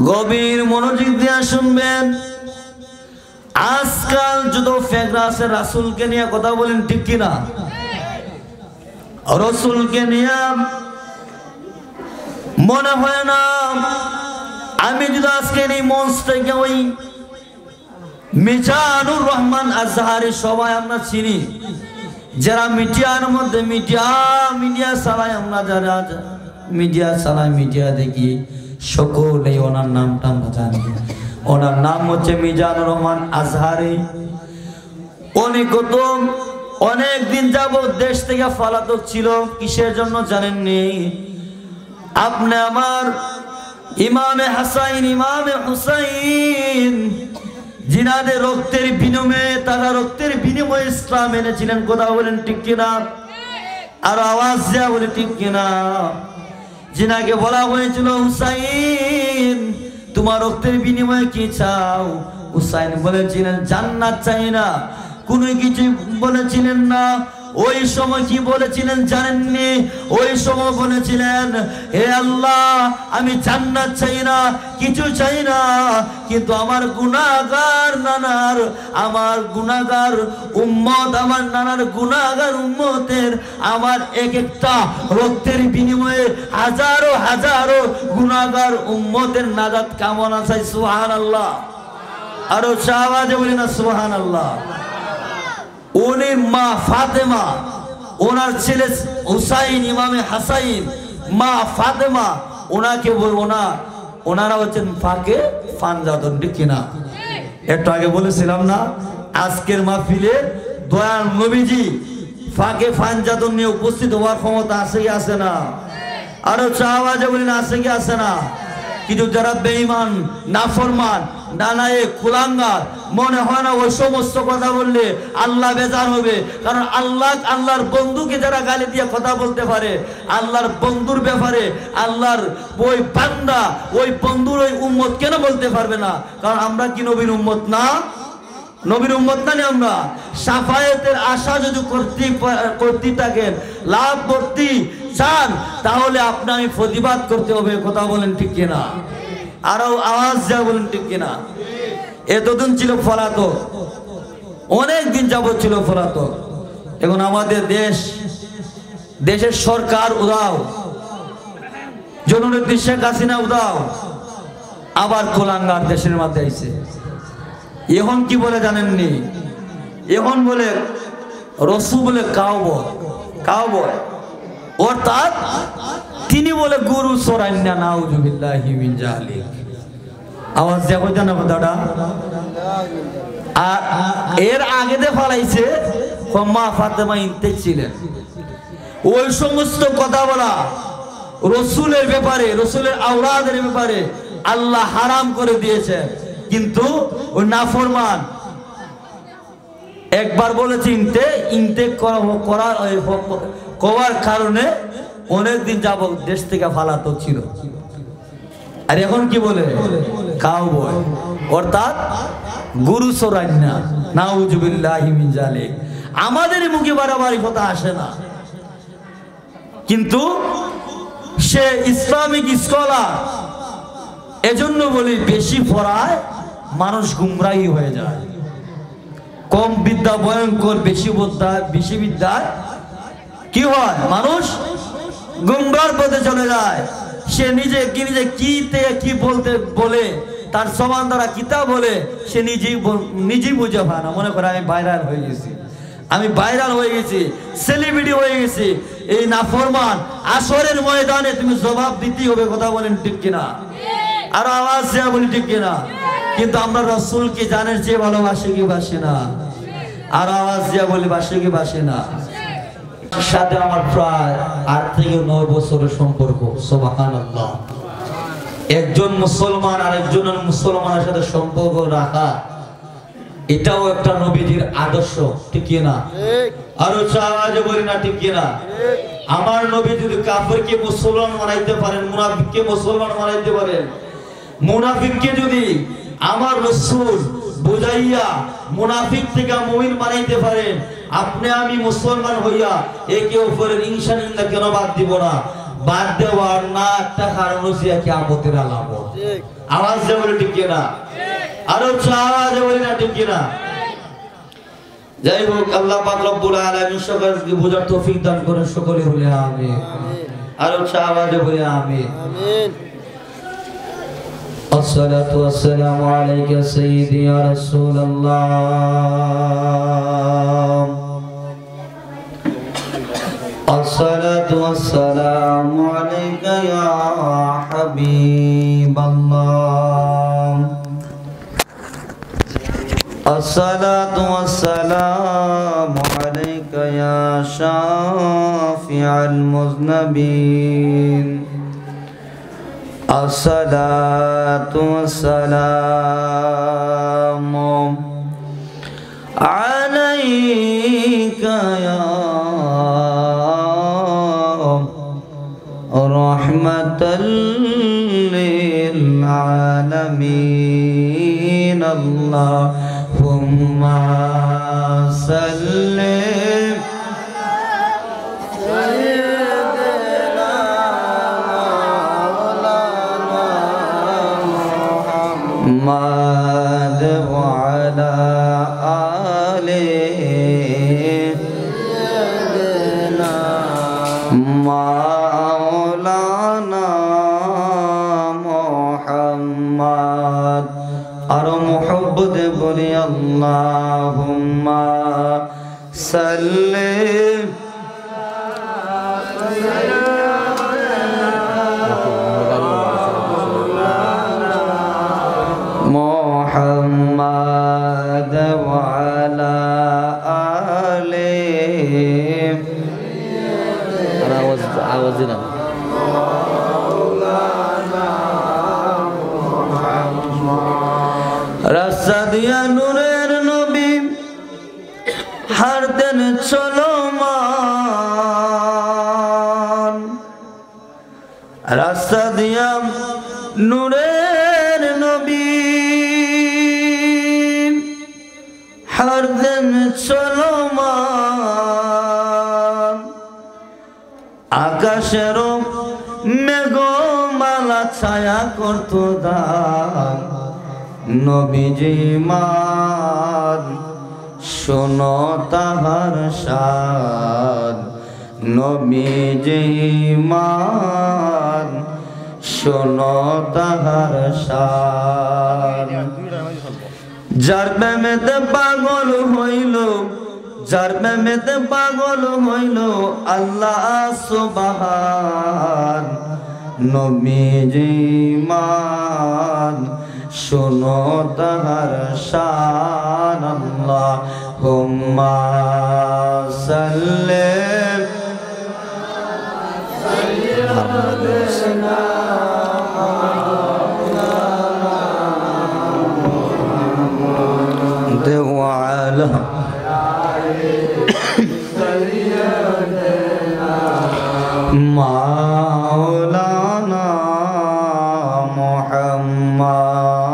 গভীর মনোযোগ দিয়ে শুনবেন। আজকাল যত ফেকরা আছে রাসূলকে নিয়ে কথা বলেন, ঠিক কিনা? রাসূলকে নিয়ে মনে হয় না আমি যদি আজকে এই মঞ্চ থেকে ওই মিজানুর রহমান আজহারি সবাই আমরা চিনি, যারা মিডিয়ার মধ্যে মিডিয়া চালায়, আমরা যারা মিডিয়া চালাই, মিডিয়া দেখি, সকলেই ওনার নামটা আমরা জানি। ওনার নাম হচ্ছে মিজানুর রহমান আজহারি। উনি গত অনেক দিন যাবত দেশ থেকে পলাতক ছিল। কিসের জন্য জানেননি? আপনি আমার ইমামে হাসাইন, ইমামে হুসাইন জিনাদের রক্তের বিনিময়ে, তারা রক্তের বিনিময়ে ইসলাম এনেছিলেন। কথা বলেন ঠিক কিনা? আর আওয়াজ দেয়া বলে ঠিক কিনা? জিনাকে বলা হয়েছিল, হুসাইন তোমার রক্তের বিনিময়ে কি চাও? হুসাইন বলেছিলেন জান্নাত চাই না, কোনো কিছু বলেছিলেন না। ওই সময় কি বলেছিলেন জানেননি? ওই সময় বলেছিলেন, হে আল্লাহ আমি জান্নাত চাই না, কিছু চাই না, কিন্তু আমার গুনাহগার নানার, আমার গুনাহগার উম্মত, আমার নানার গুনাহগার উম্মতের আমার এক একটা রক্তের বিনিময়ে হাজারো হাজারো গুনাহগার উম্মতের নাজাত কামনা চাই। সুবহানাল্লাহ। আরো আওয়াজে বলি না সুবহানাল্লাহ। উনি মা ফাতেমা, ওনার ছেলে হুসাইন ইমামে হাসাইন, মা ফাতেমা, ওনাকে বলবো না, ওনারা হচ্ছেন ফাঁকে ফানজাতন, ঠিক কিনা? একটু আগে বলেছিলাম না, আজকের মাহফিলে দয়াল নবীজি ফাঁকে ফানজাতন নিয়ে উপস্থিত হওয়ার ক্ষমতা আছে কি আছে না? আরো আওয়াজে বলি না আছে কি আছে না? কিন্তু যারা বেঈমান, নাফরমান, নানায়ে কুলাঙ্গার, মনে হয় না ওই সমস্ত কথা বললে আল্লাহ বেজার হবে। কারণ আল্লাহর বন্ধুকে যারা গালি দিয়ে কথা বলতে পারে, আল্লাহর বন্ধুর ব্যাপারে আল্লাহর ওই বান্দা, ওই বন্ধুর ওই উম্মত কেন বলতে পারবে না? কারণ আমরা কি নবীর উম্মত না? নবীর উম্মত না? আমরা শাফায়াতের আশা যদি করতে থাকেন, লাভ করতে চান, তাহলে আপনাকে প্রতিবাদ করতে হবে। কথা বলেন ঠিক কিনা? আরো আওয়াজ যা বলেন ঠিক কিনা? এতদিন ছিল পলাতক, অনেক দিন যাবত ছিল পলাতক। এখন আমাদের দেশের সরকার উদাও, জননেত্রী শেখ হাসিনা উদাও, আবার কুলাঙ্গার দেশের মধ্যে আইছে। এখন কি বলে জানেননি? এখন বলে রসু বলে কাউবয়, অর্থাৎ তিনি বলে গুরু সরান্না, নাউজুবিল্লাহি মিন জালিক। আওয়াজ দেখো জানা কথাটা। আর এর আগে দে ফলাইছে মা ফাতেমা ইনতে ছিলেন। ওই সমস্ত কথা বলা রসুলের ব্যাপারে, রসুলের আওলাদের ব্যাপারে আল্লাহ হারাম করে দিয়েছে। কিন্তু ওই নাফরমান একবার বলেছে ইনতে করার কারণে অনেকদিন যাবত দেশ থেকে পলাতক ছিল। আর এখন কি বলে? কাউবয়, অর্থাৎ গুরু সরান্না, নাউজুবিল্লাহি মিন জালিক। আমাদের মুখে বারবারই কথা আসে না, কিন্তু সে ইসলামিক স্কলার। এজন্য বলি বেশি পড়ায় মানুষ গুমরাহী হয়ে যায়। কম বিদ্যা ভয়ঙ্কর, বেশি বিদ্যায় কি হয়? মানুষ গুমরার পথে চলে যায়। সে নিজে কি বলে তার সমান দ্বারা কিতাব বলে সে নিজেই বুঝে পায় না। মনে করে আমি ভাইরাল হয়ে গেছি, সেলিব্রিটি হয়ে গেছি। এই নাফরমান আসরের ময়দানে তুমি জবাব দিতেই হবে। কথা বলেন ঠিক কিনা? আর আওয়াজ দেয়া বলি ঠিক কিনা? কিন্তু আমরা রাসূলকে জানের চেয়ে ভালোবাসি কি বাসি না? আর আওয়াজ দেয়া বলি বাসি কি বাসি না? সাথে আমার প্রায় 8 থেকে 9 বছরের সম্পর্ক। সুবহানাল্লাহ। একজন মুসলমান আরেকজন মুসলমানের সাথে সম্পর্ক রাখা, এটাও একটা নবীজির আদর্শ, ঠিক কিনা? আরো আওয়াজে বলি না ঠিক কিনা? আমার নবী যদি কাফেরকে মুসলমান বানাইতে পারেন, মুনাফিককে মুসলমান বানাইতে পারেন, মুনাফিককে যদি আমার রাসূল বুঝাইয়া মুনাফিক থেকে মুমিন বানাইতে পারেন, আপনি আমি মুসলমান হইয়া একে অপরের ঈর্ষা নিন্দা কেন বাদ দিব না? বাদ দেওয়ার না একটা কারণ হচ্ছে কিয়ামতের আলামত। আওয়াজ দিয়ে বলে ঠিক কিনা? আরো আওয়াজে বলি না ঠিক কিনা? যাই হোক, আল্লাহ পাক রব্বুল আলামিন সকলকে বোঝার তৌফিক দান করেন, সকলে বলে আমিন। আরো আওয়াজে বলে আমিন। আসসালাতু ওয়াসসালামু আলাইকা সাইয়্যিদি ইয়া রাসূলুল্লাহ। আসসালাতু ওয়াসসালামু আলাইকা ইয়া হাবিবাল্লাহ। আসসালাতু ওয়াসসালামু আলাইকা ইয়া শাফিআল মুযনিবিন। আসসালাতু ওয়াসসালামু আলাইকা ইয়া রাহমাতাল লিল আলামিন। আল্লাহুম্মা সাল্লি محمد وعلى آله سيدنا مولانا محمد আর মোহাম্মদ বলি আল্লাহুম্মা সাল্লি محمد وعلى آله আওয়াজনা রাস্তা দিয়া নূরের নবী হারতেন চলমান। রাস্তা দিয়া নূরের নবী হারতেন চলমান। আকাশের মেঘমালা ছায়া করত দান। নবীজি মান শোনো তাহার শান। নবীজি মান শোনো তাহার শান। যার প্রেমেতে পাগল হইল, যার প্রেমেতে পাগল হইল আল্লাহ সুবহান। নবীজি মান শোনো তাহার শান। আল্লাহুম্মা সাল্লি وعلى مولانا محمد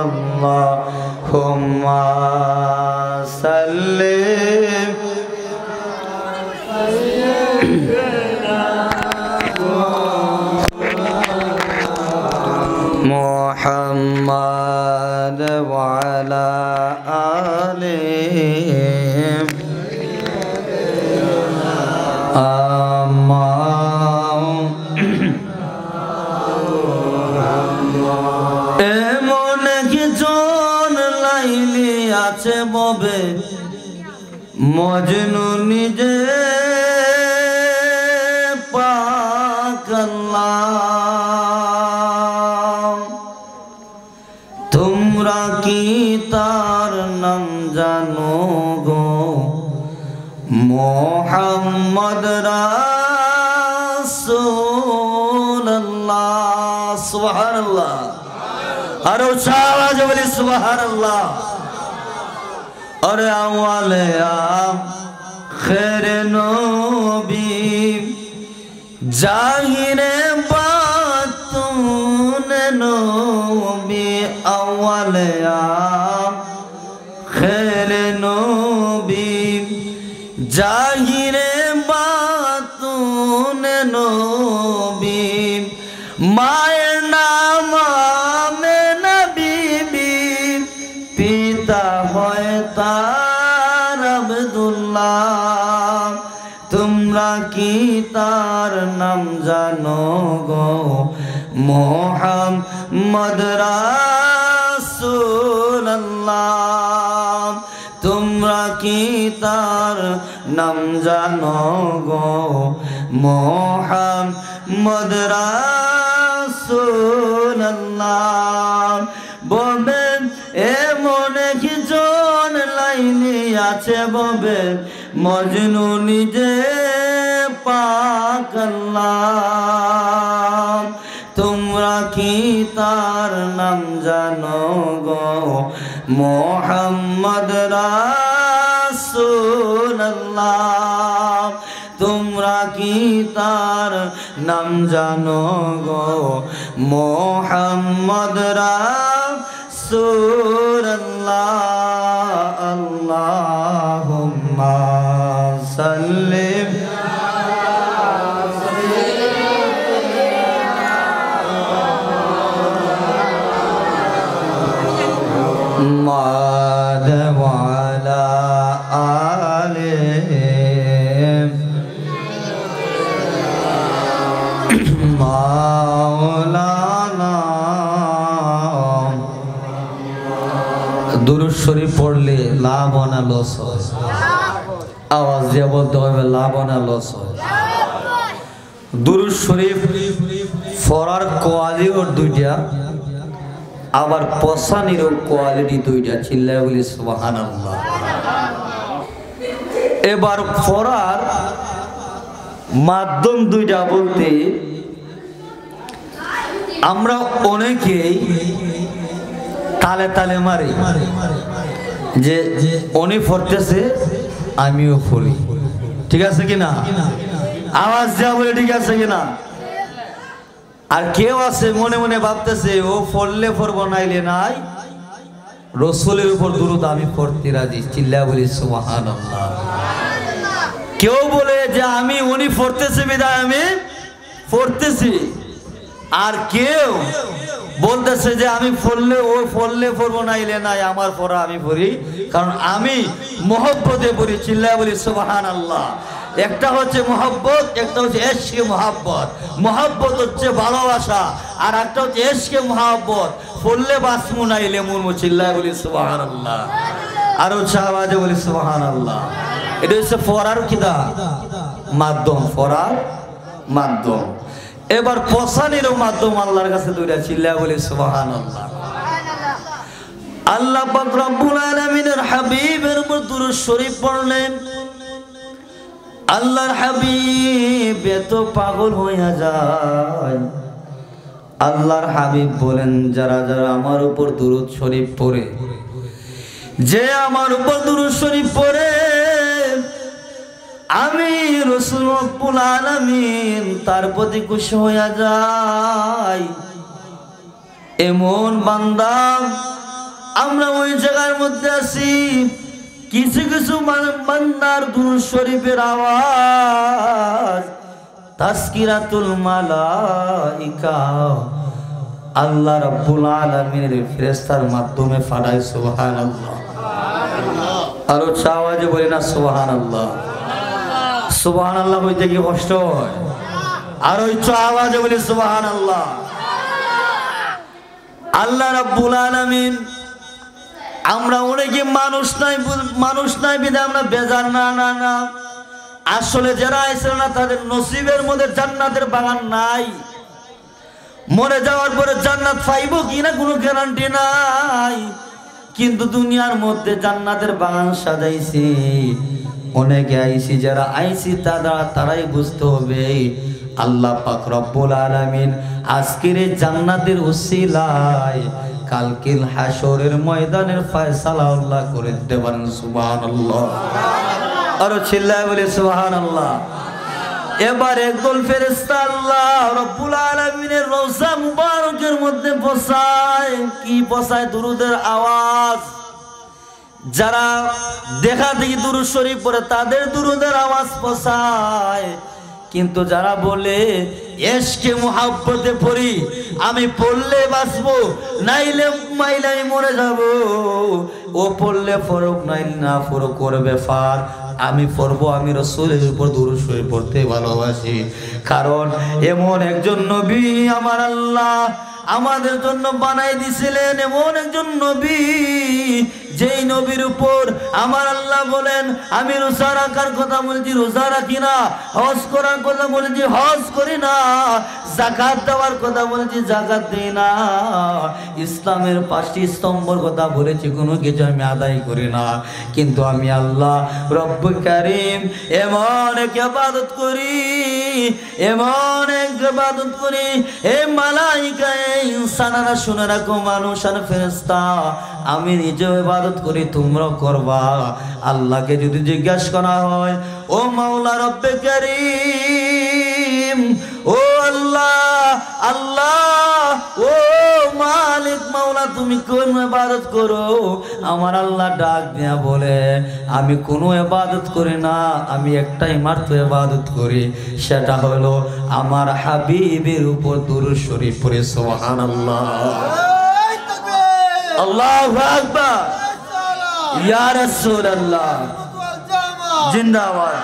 اللهم صل محمد وعلى آله এমন একজন লাইলি আছে ববে মজনু নিজে পাক আল্লাহ। তোমরা কি তার নাম জানো গো? মোহাম্মদ রাসূলুল্লাহ। সুবহানাল্লাহ। আরো আওয়াজে বলি সুবহানাল্লাহ। আরে আওয়ালে আখির নবী জাহিরে বাতুন নবী। আওয়ালে আখির নবী জাহিরে বাতুন নবী। তার নাম জানো গো মুহাম্মদ রাসূলুল্লাহ তোমরা কি তার নাম জানো গো মুহাম্মদ রাসূলুল্লাহ ববে এমন একজন লাইনে আছে ববে মজনু নিজে পাক আল্লাহ তোমরা কি তার নাম জানো গো মুহাম্মদ রাসূলুল্লাহ তোমরা কি তার নাম জানো গো মুহাম্মদ রাসূলুল্লাহ আল্লাহুম্মা সাল্লি وعلى آله مولانا দুরূদ শরীফ পড়লে লাভ না লস হয় আওয়াজ দিয়ে বলতে হবে লাভ না লস হয় দুরূদ শরীফ পড়ার কোয়ালিটি দুইটা আবার পছানিরও কোয়ালিটি দুইটা চিল্লায় বলি সুবহানাল্লাহ এবার পড়ার মাধ্যম দুইটা বলতে আমরা অনেকেই তালে তালে মারি যে উনি পড়তেছে আমিও পড়ি ঠিক আছে কিনা আওয়াজ দেওয়া বলে ঠিক আছে কিনা আর কেউ আছে মনে মনে ভাবতেছে ও পড়লে পড়বো নাইলে নাই রসুলের উপর দুরূদ আমি পড়তে রাজি চিল্লায় বলি সুবহানাল্লাহ কেউ বলে যে আমি উনি পড়তেছে বিধায় আমি পড়তেছি আর কেউ বলতেছে যে আমি পড়লে ও পড়লে পড়বো নাইলে নাই আমার পড়া আমি পড়ি কারণ আমি মহব্বতে পড়ি চিল্লায় বলি সুবহানাল্লাহ একটা হচ্ছে মহব্বত একটা হচ্ছে ইশকে মহব্বত মহব্বত হচ্ছে ভালোবাসা আর একটা হচ্ছে ইশকে মহব্বত পড়লে বাসমু নাইলে মুরমু চিল্লায় বলি সুবহানাল্লাহ আর উচ্চ আওয়াজে বলি সুবহানাল্লাহ এটা হচ্ছে পড়ার কিদা মাধ্যম পড়ার মাধ্যম এবার পছানিরও মাধ্যম আল্লাহর কাছে দুইটা চিল্লায় বলি সুবহানাল্লাহ আল্লাহ পাক রব্বুল আলামিনের হাবিবের উপর দুরূদ শরীফ পড়লেন আল্লাহর হাবিব এত পাগল হইয়া যায় আল্লাহর হাবিব বলেন যারা যারা আমার উপর দুরূদ শরীফ পড়ে যে আমার উপর দুরূদ শরীফ পড়ে আমি রাসূল রব্বুল আলামিন তার প্রতি খুশি হইয়া যাই এমন বান্দা আমরা ওই জায়গার মধ্যে আছি কিছু কিছু বান্দার দুরূদ শরীফের আওয়াজ তাসকিরাতুল মালাইকা আল্লাহ রাব্বুল আলামিনের ফেরেশতার মাধ্যমে পাঠায় সুবহানাল্লাহ আর উচ্চ আওয়াজে বলি না সুবহানাল্লাহ সুবহানাল্লাহ বলতে কি কষ্ট হয় আর উচ্চ আওয়াজে বলি সুবহানাল্লাহ আল্লাহ রাব্বুল আলামিন আমরা অনেকে মানুষ নাই বিধায় আমরা বেজার না না না আসলে যারা আইছে না তাদের নসিবের মধ্যে জান্নাতের বাগান নাই মরে যাওয়ার পরে জান্নাত পাইবো কিনা কোনো গ্যারান্টি নাই কিন্তু দুনিয়ার মধ্যে জান্নাতের বাগান সাজাইছি অনেকে আইছি যারা আইছি তারাই বুঝতে হবে আল্লাহ পাক রব্বুল আলামিন আজকের জান্নাতের উসিলায় কালকের হাসরের ময়দানের ফয়সালা আল্লাহ করে দিতে পারেন সুবহানাল্লাহ আর চিল্লায় বলে সুবহানাল্লাহ এবার একদল ফেরেশতা আল্লাহ রব্বুল আলামিনের রওজা মুবারকের মধ্যে বসায় কি বসায় দুরুদের আওয়াজ যারা দেখা দেখি দুরূদ শরীফ পড়ে তাদের দুরুদের আওয়াজ বসায় কিন্তু যারা বলে ইশকে মুহাব্বতে পড়ি আমি পড়লে বাঁচবো নাইলে মাইলাই মরে যাব ও পড়লে ফরক নাইলে না ফরক করবে ফার আমি পড়বো, আমি রাসূলের উপর দুরূদ শরীফ পড়তে ভালোবাসি। কারণ এমন একজন নবী আমার আল্লাহ আমাদের জন্য বানাই দিয়েছিলেন, এমন একজন নবী যেই নবীর উপর আমার আল্লাহ বলেন আমি রোজা রাখার কথা বলেছি রোজা রাখি না, হজ করার কথা বলেছি হজ করি না, যাকাত দেওয়ার কথা বলেছি যাকাত দিই না, ইসলামের 5টি স্তম্ভের কথা বলেছি কোনো কিছু আমি আদায় করি না। কিন্তু আমি আল্লাহ রব্বুল কারীম এমন এক ইবাদত করি, এমন এক ইবাদত করি, হে মালাইকা ইনসানরা শুনে রাখো, মানুষ আর ফেরেশতা, আমি নিজে ইবাদত করি তোমরা করবা। আল্লাহকে যদি জিজ্ঞাসা করা হয় ও মাওলা রব্বে কারীম, ও আল্লাহ আল্লাহ, ও মালিক মাওলা তুমি কোন ইবাদত করো? আমার আল্লাহ ডাক দিয়া বলে আমি কোনো ইবাদত করি না, আমি একটাই মাত্র ইবাদত করি, সেটা হলো আমার হাবিবের উপর দুরূদ শরীফ পড়ে। সুবহানাল্লাহ, আল্লাহু আকবার, ইয়া রাসূলুল্লাহ, জিন্দাবাদ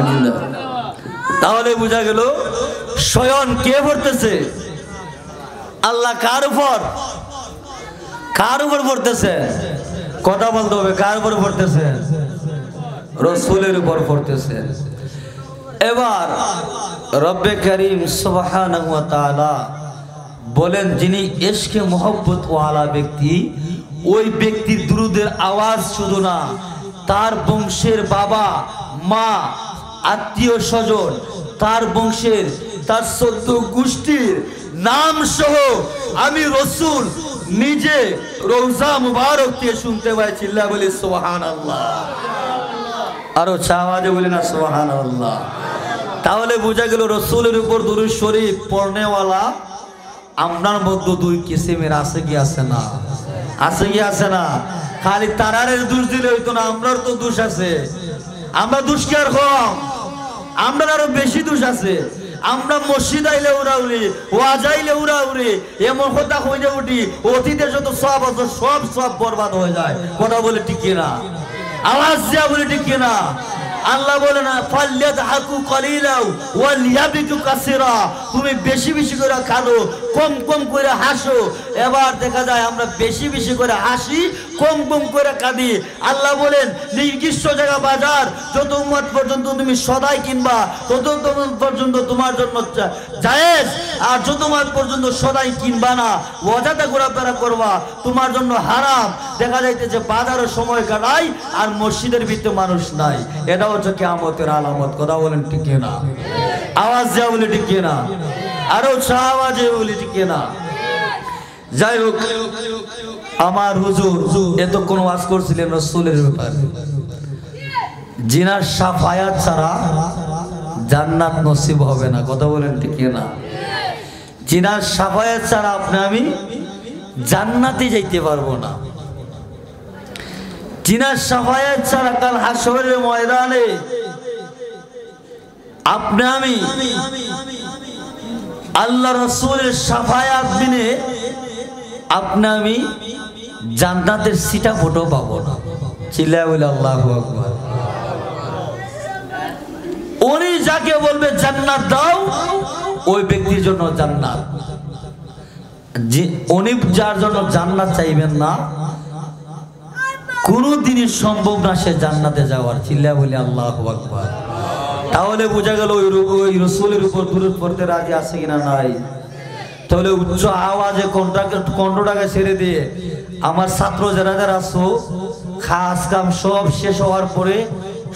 জিন্দাবাদ। তাহলে বোঝা গেল স্বয়ং কে পড়তেছে? আল্লাহ কার উপর পড়তেছে? কথা বলতে হবে, কার উপর পড়তেছে? রাসূলের উপর পড়তেছে। এবার রব্বে কারীম সুবহানাহু ওয়া তাআলা বলেন যিনি ইশকে মোহব্বত ওয়ালা ব্যক্তি, ওই ব্যক্তির দুরুদের আওয়াজ শুধু না, তার বংশের বাবা মা আত্মীয় স্বজন, তার বংশের তার 14 গোষ্ঠীর নাম সহ আমি রাসূল নিজে রওজা মুবারক দিয়ে শুনতে পাই। চিল্লা বলি সুবহানাল্লাহ, আরো আওয়াজে বলি না সুবহানাল্লাহ। তাহলে বোঝা গেল রাসূলের উপর দুরূদ শরীফ পড়নেওয়ালা আপনার মধ্যে 2 কিসিমের আছে কি আছে না? আছে কি আছে না? খালি তারারের দোষ দিলে হইতো না, আমরার তো দোষ আছে। আমরা দোষ কি আর কম? আমরা আরো বেশি দোষ আছে। আমরা মসজিদ আইলে উড়াউড়ি, ওয়াজ আইলে উড়াউড়ি, এমন কথা হয়ে উঠি অতীতের যত সব আছে সব বরবাদ হয়ে যায়। কথা বলে ঠিক কিনা? আওয়াজ দিয়া বলে ঠিক কিনা? আল্লাহ বলে না ফালইয়াদহাকু কালিলাও ওয়ালিয়াবিকু কাসীরা, তুমি বেশি বেশি করে কাঁদো, কম কম করে হাসো। এবার দেখা যায় আমরা বেশি বেশি করে হাসি, কম কম করে কাঁদি। আল্লাহ বলেন নির্দিষ্ট জায়গা বাজার যত উম্মত পর্যন্ত তুমি সদাই কিনবা তত পর্যন্ত তোমার জন্য জায়েজ, আর যত উম্মত পর্যন্ত সদাই কিনবা না ওয়াজাতে ঘোরাফেরা করবা তোমার জন্য হারাম। দেখা যাইতেছে বাজারের সময় কাটাই আর মসজিদের ভিতরে মানুষ নাই, এটা হচ্ছে কিয়ামতের আলামত। কথা বলেন ঠিক না? আওয়াজ দেওয়া বলে ঠিক না? আরো আওয়াজে বলে ঠিক না? যাই হোক, আমার হুজুর এতক্ষণ ওয়াজ করছিলেন রাসূলের ব্যাপারে, জিনার শাফায়াত ছাড়া জান্নাত নসিব হবে না। কথা বলেন ঠিক না? জিনার শাফায়াত ছাড়া আপনি আমি জান্নাতে যাইতে পারবো না। জিনার শাফায়াত ছাড়া কাল হাশরের ময়দানে আপনি আমি আল্লাহ রাসূলের শাফায়াত বিনে আপনি আমি জান্নাতের সিটা ফটো পাবো না। চিল্লায় বলে আল্লাহু আকবার। উনি যাকে বলবে জান্নাত দাও ওই ব্যক্তির জন্য জান্নাত, উনি যার জন্য জান্নাত চাইবেন না কোনদিনই সম্ভব না সে জান্নাতে যাওয়ার। চিল্লায় বলে আল্লাহু আকবার। তাহলে বোঝা গেল ওই রাসূলের উপর দুরূদ পড়তে রাজি আছে কিনা নাই? তাহলে উচ্চ আওয়াজে কণ্ঠটাকে ছেড়ে দিয়ে আমার ছাত্র যারা যারা আছো খাস কাম সব শেষ হওয়ার পরে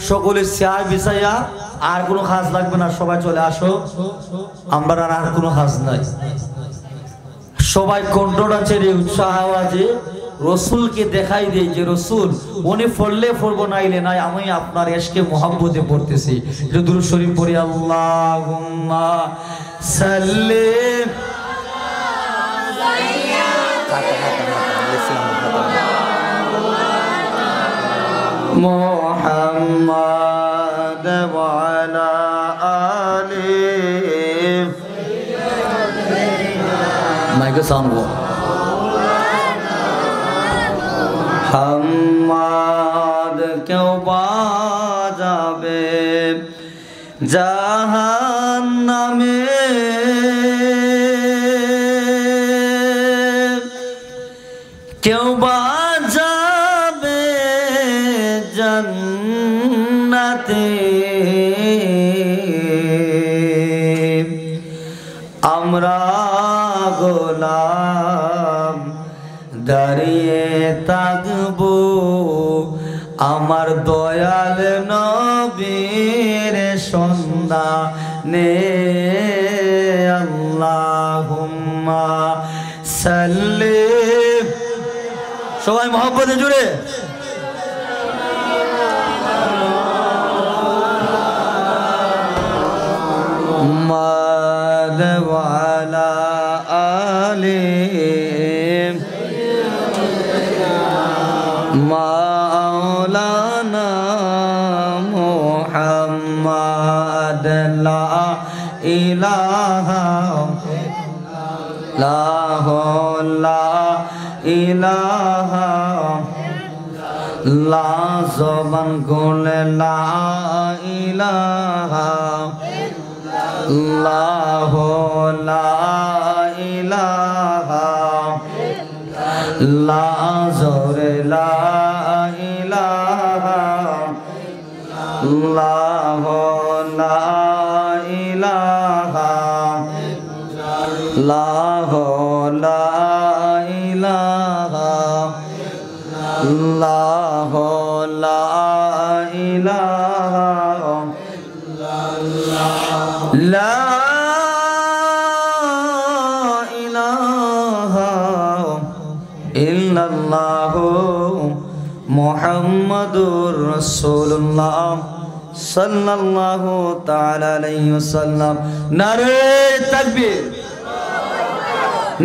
সকলে চেয়ার বিছাইয়া, আর কোনো কাজ লাগবে না, সবাই চলে আসো, আমরা আর কোনো কাজ নাই। সবাই কণ্ঠটা ছেড়ে উচ্চ আওয়াজে রসুলকে দেখাই দেয় যে রসুল উনি পড়লে পড়বো নাইলে নাই, আমি আপনার ইশকে মোহাব্বতে পড়তেছি। দুরূদ শরীফ পড়ি, আল্লাহুম্মা সাল্লি মুহাম্মাদ ওয়া আলা আলি মাইকে সাউন্ড গো মুহাম্মাদ কেউ বাজাবে জাহান্নামে কেউ বাজাবে জান্নাতে আমরা গোলাম দাঁড়িয়ে থাকবো আমার দয়াল নবীর সন্ধানে আল্লাহুম্মা সাল্লি সবাই মহব্বতে জুড়ে মাদ ওয়ালা আলি মাওলানা মুহাম্মাদ লা ইলাহা লা ইলাহা লা জবান খুলে লা ইলাহা আল্লাহ লা ইলাহা লা জোরে লা ইলাহা আল্লাহ লা ইলাহা আল্লাহ লা ইলাহা আল্লাহ লা ইলাহা লা ইলাহা ইল্লাল্লাহু মুহাম্মাদুর রাসূলুল্লাহ সাল্লাল্লাহু তাআলা আলাইহি ওয়াসাল্লাম। নারে তাকবীর,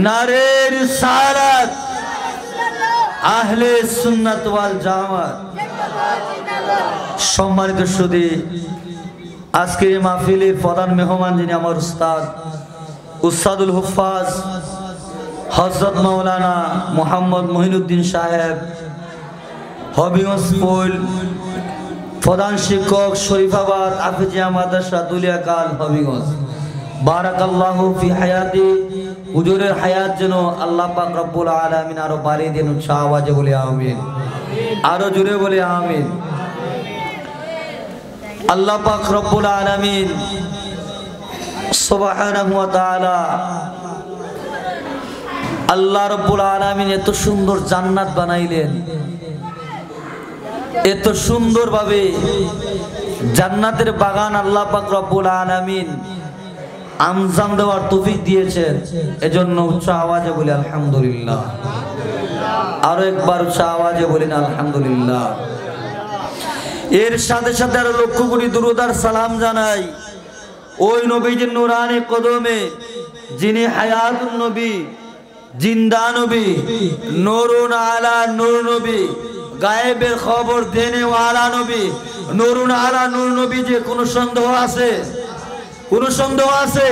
নারে রিসালাত, আহলে সুন্নাত ওয়াল জামাত। সম্মানিত সুধী, আজকের এই মাহফিলের প্রধান মেহমান যিনি আমার উস্তাদুল হুফাজ হযরত মাওলানা মোহাম্মদ মহিনুদ্দিন সাহেব, হবিগঞ্জ ফুল প্রধান শিক্ষক, শরীফাবাদ আফিজিয়া মাদ্রাসা দুলিয়াকাল হবিগঞ্জ। বারাকাল্লাহু ফি হায়াতি, হুজুরের হায়াত যেন আল্লাহ পাক রব্বুল আলামিন আরো বাড়িয়ে দেন। উচ্চ আওয়াজে বলে আমিন, আরো জোরে বলে আমিন। আল্লাহ পাক রব্বুল আলামিন সুবহানাহু ওয়া তাআলা, আল্লাহ রব্বুল আলামিন এত সুন্দর জান্নাত বানাইলেন, এত সুন্দর ভাবে জান্নাতের বাগান আল্লাহ পাক রব্বুল আলামিন আমজাম দেওয়ার তৌফিক দিয়েছেন। এজন্য উচ্চ আওয়াজে বলি আলহামদুলিল্লাহ। আরো একবার উচ্চ আওয়াজে বলেন আলহামদুলিল্লাহ। এর সাথে সাথে আরো লক্ষ কোটি দুরূদ আর সালাম জানাই ওই নবীজির নূরানি কদমে, যিনি হায়াতুন নবী, জিন্দা নবী, নূরুন আলা নূর নবী, গায়েবের খবর দেনে ওয়ালা নবী, নূরুন আলা নূর নবী। যে কোনো সন্দেহ আছে? কোনো সন্দেহ আছে?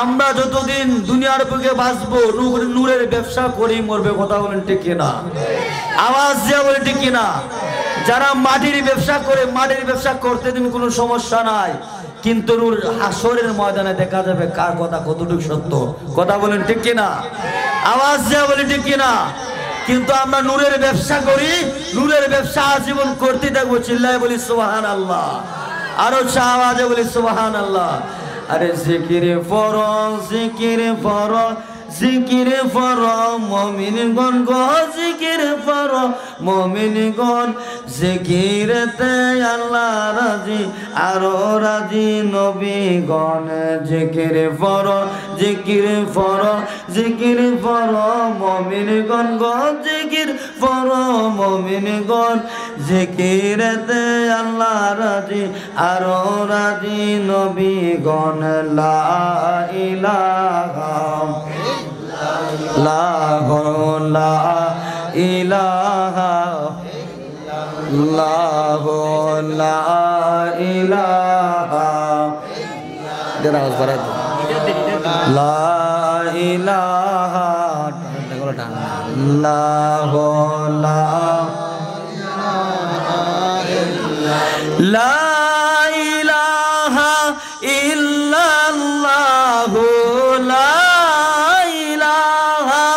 আমরা যতদিন দুনিয়ার বুকে বাঁচবো নূরের ব্যবসা করেই মরবে। কথা বলেন ঠিক কিনা? আওয়াজ দিয়ে বলে ঠিক কিনা? যারা মাটির ব্যবসা করে, মাটির ব্যবসা করতে দিন কোনো সমস্যা নাই, কিন্তু নূর হাসরের ময়দানে দেখা যাবে কার কথা কতটুকু সত্য। কথা বলেন ঠিক কিনা? আওয়াজ দিয়ে বলে ঠিক কিনা? কিন্তু আমরা নূরের ব্যবসা করি, নূরের ব্যবসা আজীবন করতে থাকবো। চিল্লায় বলি সুবহানাল্লাহ, আরো আওয়াজে বলি সুবহানাল্লাহ। আরে জিকিরে ফরজ, জিকিরে ফরজ, জিকিরে ফরজ মুমিনগণ গো, জিকিরে ফরজ মুমিনগণ। জিকিরেতে আল্লাহ রাজি, আরো রাজি নবীগণ। জিকিরে ফরজ, জিকিরে ফরজ, জিকিরে ফরজ মুমিনগণ গো, জিকির ফরজ মুমিনগণ। জিকিরেতে আল্লাহ রাজি, আরো রাজি নবীগণ। লা ইলাহা লা ইলাহা ইল্লাল্লাহ, লা ইলাহা লা ইলাহা ইল্লাল্লাহ, লা লা ইলাহা ইল্লাল্লাহু লা ইলাহা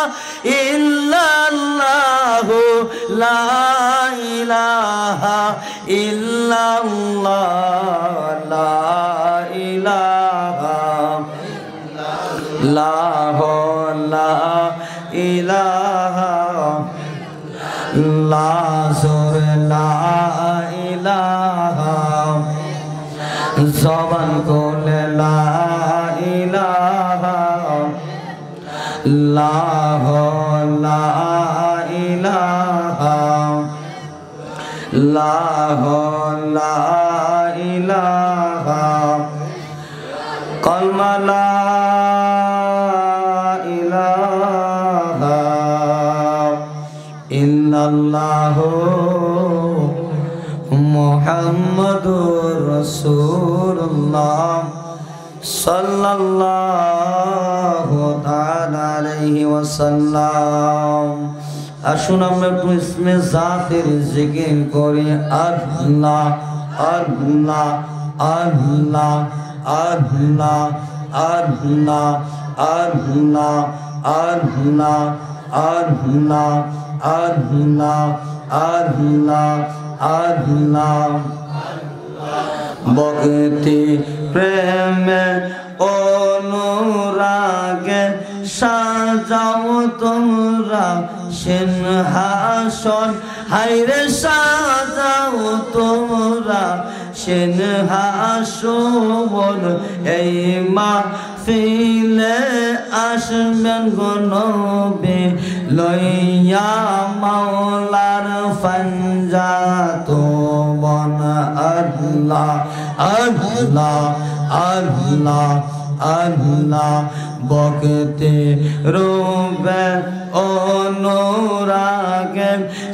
ইল্লাল্লাহু লা ইলাহা ইল্লাল্লাহ লা ইলাহা ইল্লাল্লাহু লা ইলাহা লা জোরে লা ইলাহা জবান খুলে লা ইলাহা ইল্লাল্লাহ লা ইলাহা ইল্লাল্লাহ লা ইলাহা কলমা লা ইলাহা ইল্লাল্লাহু মুহাম্মাদুর রাসূলুল্লাহ সাল্লাল্লাহু তাআলা আলাইহি ওয়াসাল্লাম। আসুন আমরা একটু ইসমে জাতের জিকির করি। আল্লাহ আল্লাহ আল্লাহ আল্লাহ আল্লাহ আল্লাহ আল্লাহ আল্লাহ আল্লাহ আল্লাহ আল্লাহ ভক্তি প্রেমে অনুরাগে সাজাও তোমরা সিংহাসন হায়রে সাজাও তোমরা সিংহাসন এই মাহফিলে আসবেন গো নবী লইয়া মাওলার ফানজাত বন আল্লাহ আল্লাহ আল্লাহ আল্লাহ ভক্তি রূপে অনুরাগে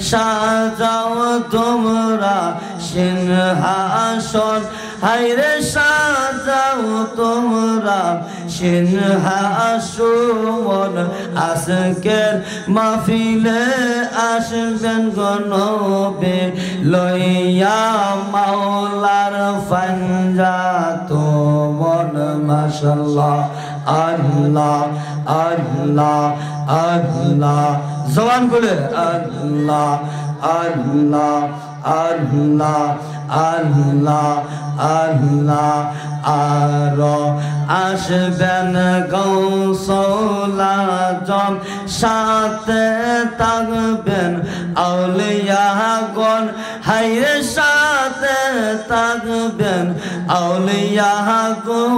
সাজাও তোমরা সিংহাসন হায়রে সাজাও তোমরা সিংহাসন আজকের মাহফিলে আসবেন গো নবী লইয়া মাওলার ফানজাত বন মাশাআল্লাহ আল্লাহ আল্লাহ আল্লাহ জবান খুলে আল্লাহ আল্লাহ আল্লাহ আল্লাহ আল্লাহ আর আসবেন গৌসুল আজম সাথে থাকবেন আউলিয়াগণ হায়রে সাথে থাকবেন আউলিয়াগণ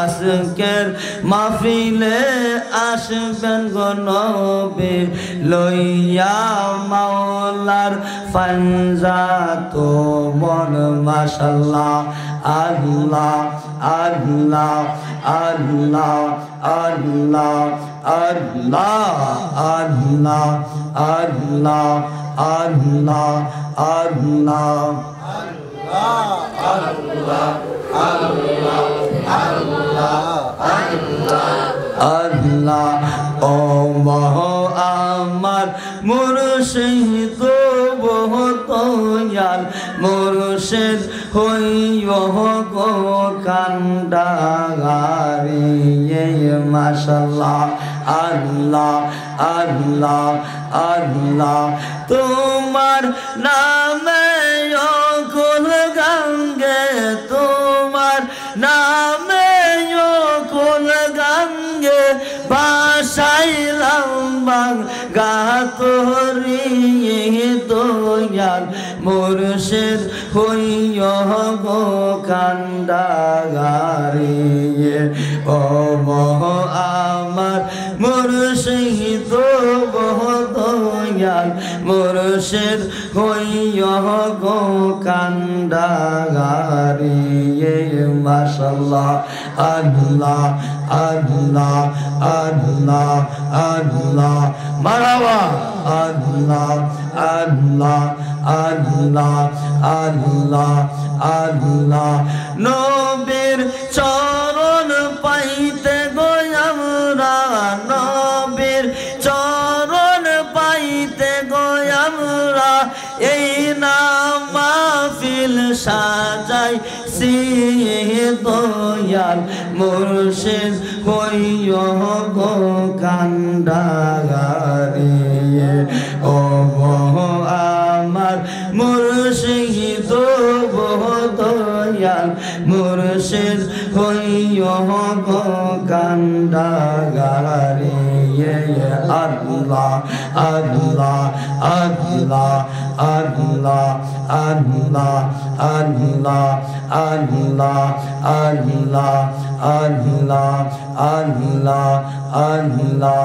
আজকের মাহফিলে আসবেন গো নবী লইয়া মাওলার ফানজাত বন মাশাআল্লাহ আল্লাহ আল্লাহ আল্লাহ আল্লাহ আল্লাহ আল্লাহ আল্লাহ আল্লাহ আল্লাহ আল্লাহ ও মহ আমার মুর্শিদ বহুতয়াল মুর্শিদ হইও গো কান্ডারি মাশাআল্লাহ আল্লাহ আল্লাহ আল্লাহ তোমার নামে কুল গঙ্গে তোমার নামে কুল গঙ্গে ভাসাইলাম গাতরি দয়াল মুর্শিদ হইও গো কান্ডারি ও মোহ আমার মুর্শিদ দয়াল মুর্শিদ হইও গো কান্ডারি মাশাআল্লাহ আল্লাহ আল্লাহ আল্লাহ আল্লাহ মারহাবা আল্লাহ আল্লাহ আল্লাহ আল্লাহ আল্লাহ নবীর চরণ পাইতে গো আমরা নবীর চরণ পাইতে গো আমরা এই নাম মাহফিল সাজাই সে দয়াল মুর্শিদ হইও গো কান্ডারি ও আমার মুর্শিদ দয়াল মুর্শিদ হইও গো কান্ডারি আল্লাহ আল্লাহ আল্লাহ আল্লাহ আল্লাহ আল্লাহ আল্লাহ আল্লাহ আল্লাহ আল্লাহ আল্লাহ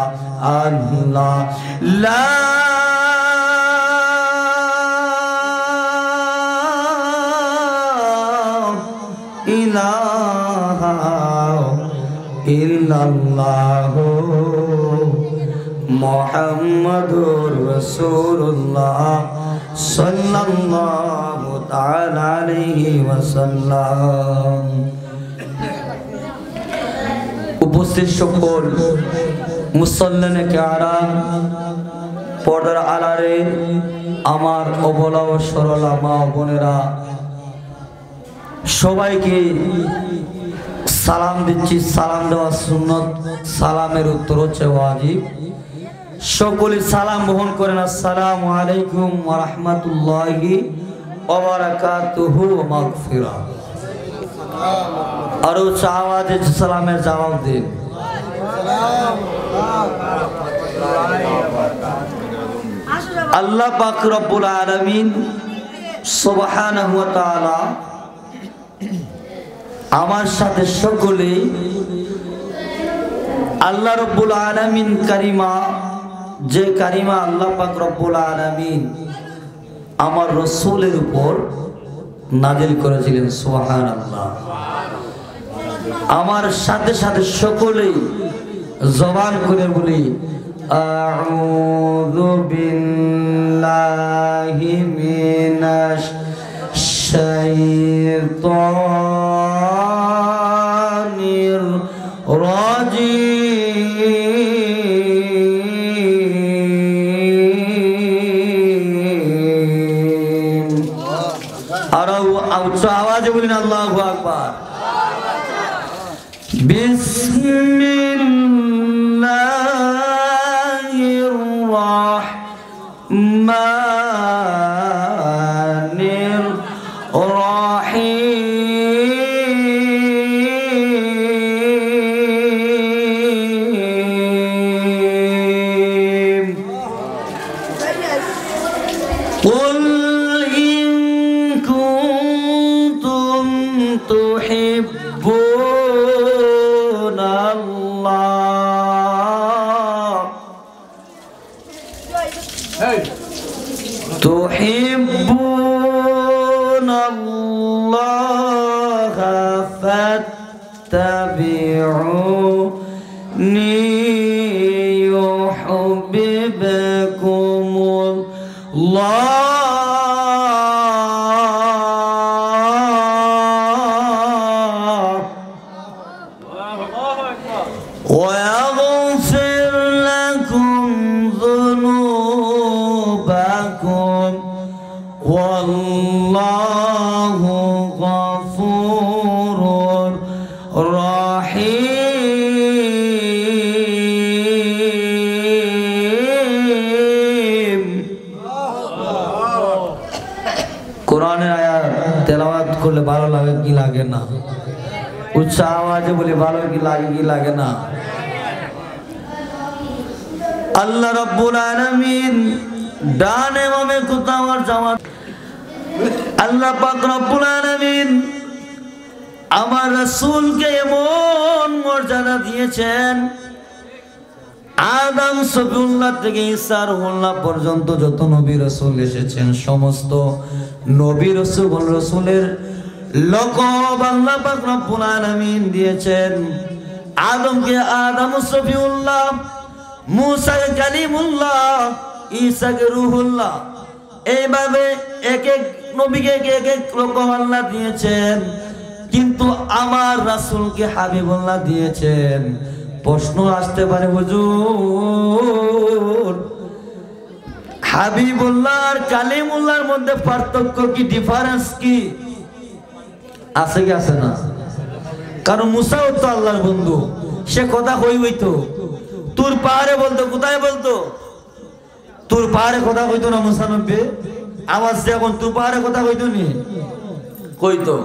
আল্লাহ লা ইলাহা ইল্লাল্লাহ মুহাম্মাদুর রাসূলুল্লাহ সাল্লাল্লাহু তাআলা আলাইহি ওয়াসাল্লাম। উপস্থিত সকল মুসল্লিনে কিরাম, পর্দার আড়ালে আমার অবলা ও সরলা মা বোনেরা, সবাইকে সালাম দিচ্ছি। সালাম দেওয়া সুন্নত, সালামের উত্তর হচ্ছে ওয়াজিব। সকলে সালাম বহন করেন। আসসালামু আলাইকুম ওয়া রাহমাতুল্লাহি ওয়া বারাকাতুহু ওয়া মাগফিরাহ। আর উচ্চ আওয়াজে সালামের জবাব দিন। আল্লাহ পাক রব্বুল আলামিন সুবহানাহু ওয়া তাআলা আমার সাথে সকলে আল্লাহ রব্বুল আলামিন কারিমা, যে কারিমা আল্লাহ পাক রব্বুল আলামিন আমার রাসূলের উপর নাজিল করেছিলেন, সুবহানাল্লাহ। আমার সাথে সাথে সকলেই জবান করে বলি আউযু বিল্লাহি মিনাশ শাইতানির রাজিম। আর উচ্চ আওয়াজে বলেন আল্লাহু আকবার। বিসমিল্লাহির রাহমানির রাহিম। কুল ইন কুনতুম তুহিব্বুনাল্লাহা ফাত্তাবিউনি ইউহিব্বুকুমুল্লাহ। ويغفر لكم ذنوبكم والله غفور رحيم। কোরআনের আয়াত তেলাওয়াত করলে ভালো লাগে কি লাগে না? উচ্চ আওয়াজে বলি ভালো কি লাগে কি লাগে না? আল্লাহ রাব্বুল আলামিন ডানে বামে কোথাও আর যাওয়ার, আল্লাহ পাক রব্বুল আলামিন আমার রাসূলকে এমন মর্যাদা দিয়েছেন, আদম সফিউল্লাহ থেকে ঈসা রুহুল্লাহ পর্যন্ত যত নবী রাসূল এসেছেন সমস্ত নবী রাসূলের লকব আল্লাহ পাক রব্বুল আলামিন দিয়েছেন। আদমকে আদম সফিউল্লাহ, মুসাকে কালিমুল্লাহ, ঈসাকে রুহুল্লাহ, এইভাবে এক এক নবীকে এক এক রকম আল্লাহ দিয়েছেন। কিন্তু আমার রাসূলকে হাবিবুল্লাহ দিয়েছেন। প্রশ্ন আসতে পারে, হুজুর হাবিবুল্লাহ আর কালিমুল্লাহর মধ্যে পার্থক্য কি, ডিফারেন্স কি? আছে কি আছে না? কারণ মুসাও তো আল্লাহর বন্ধু, সে কথা হইতো তোর পাহাড়ে বলতো, কোথায় বলতো? তোর পাহাড়ে কথা কইতো না মুসা নবী? আওয়াজ দিয়ে এখন তোর পাহাড়ে কথা কইতো নি? কইতো।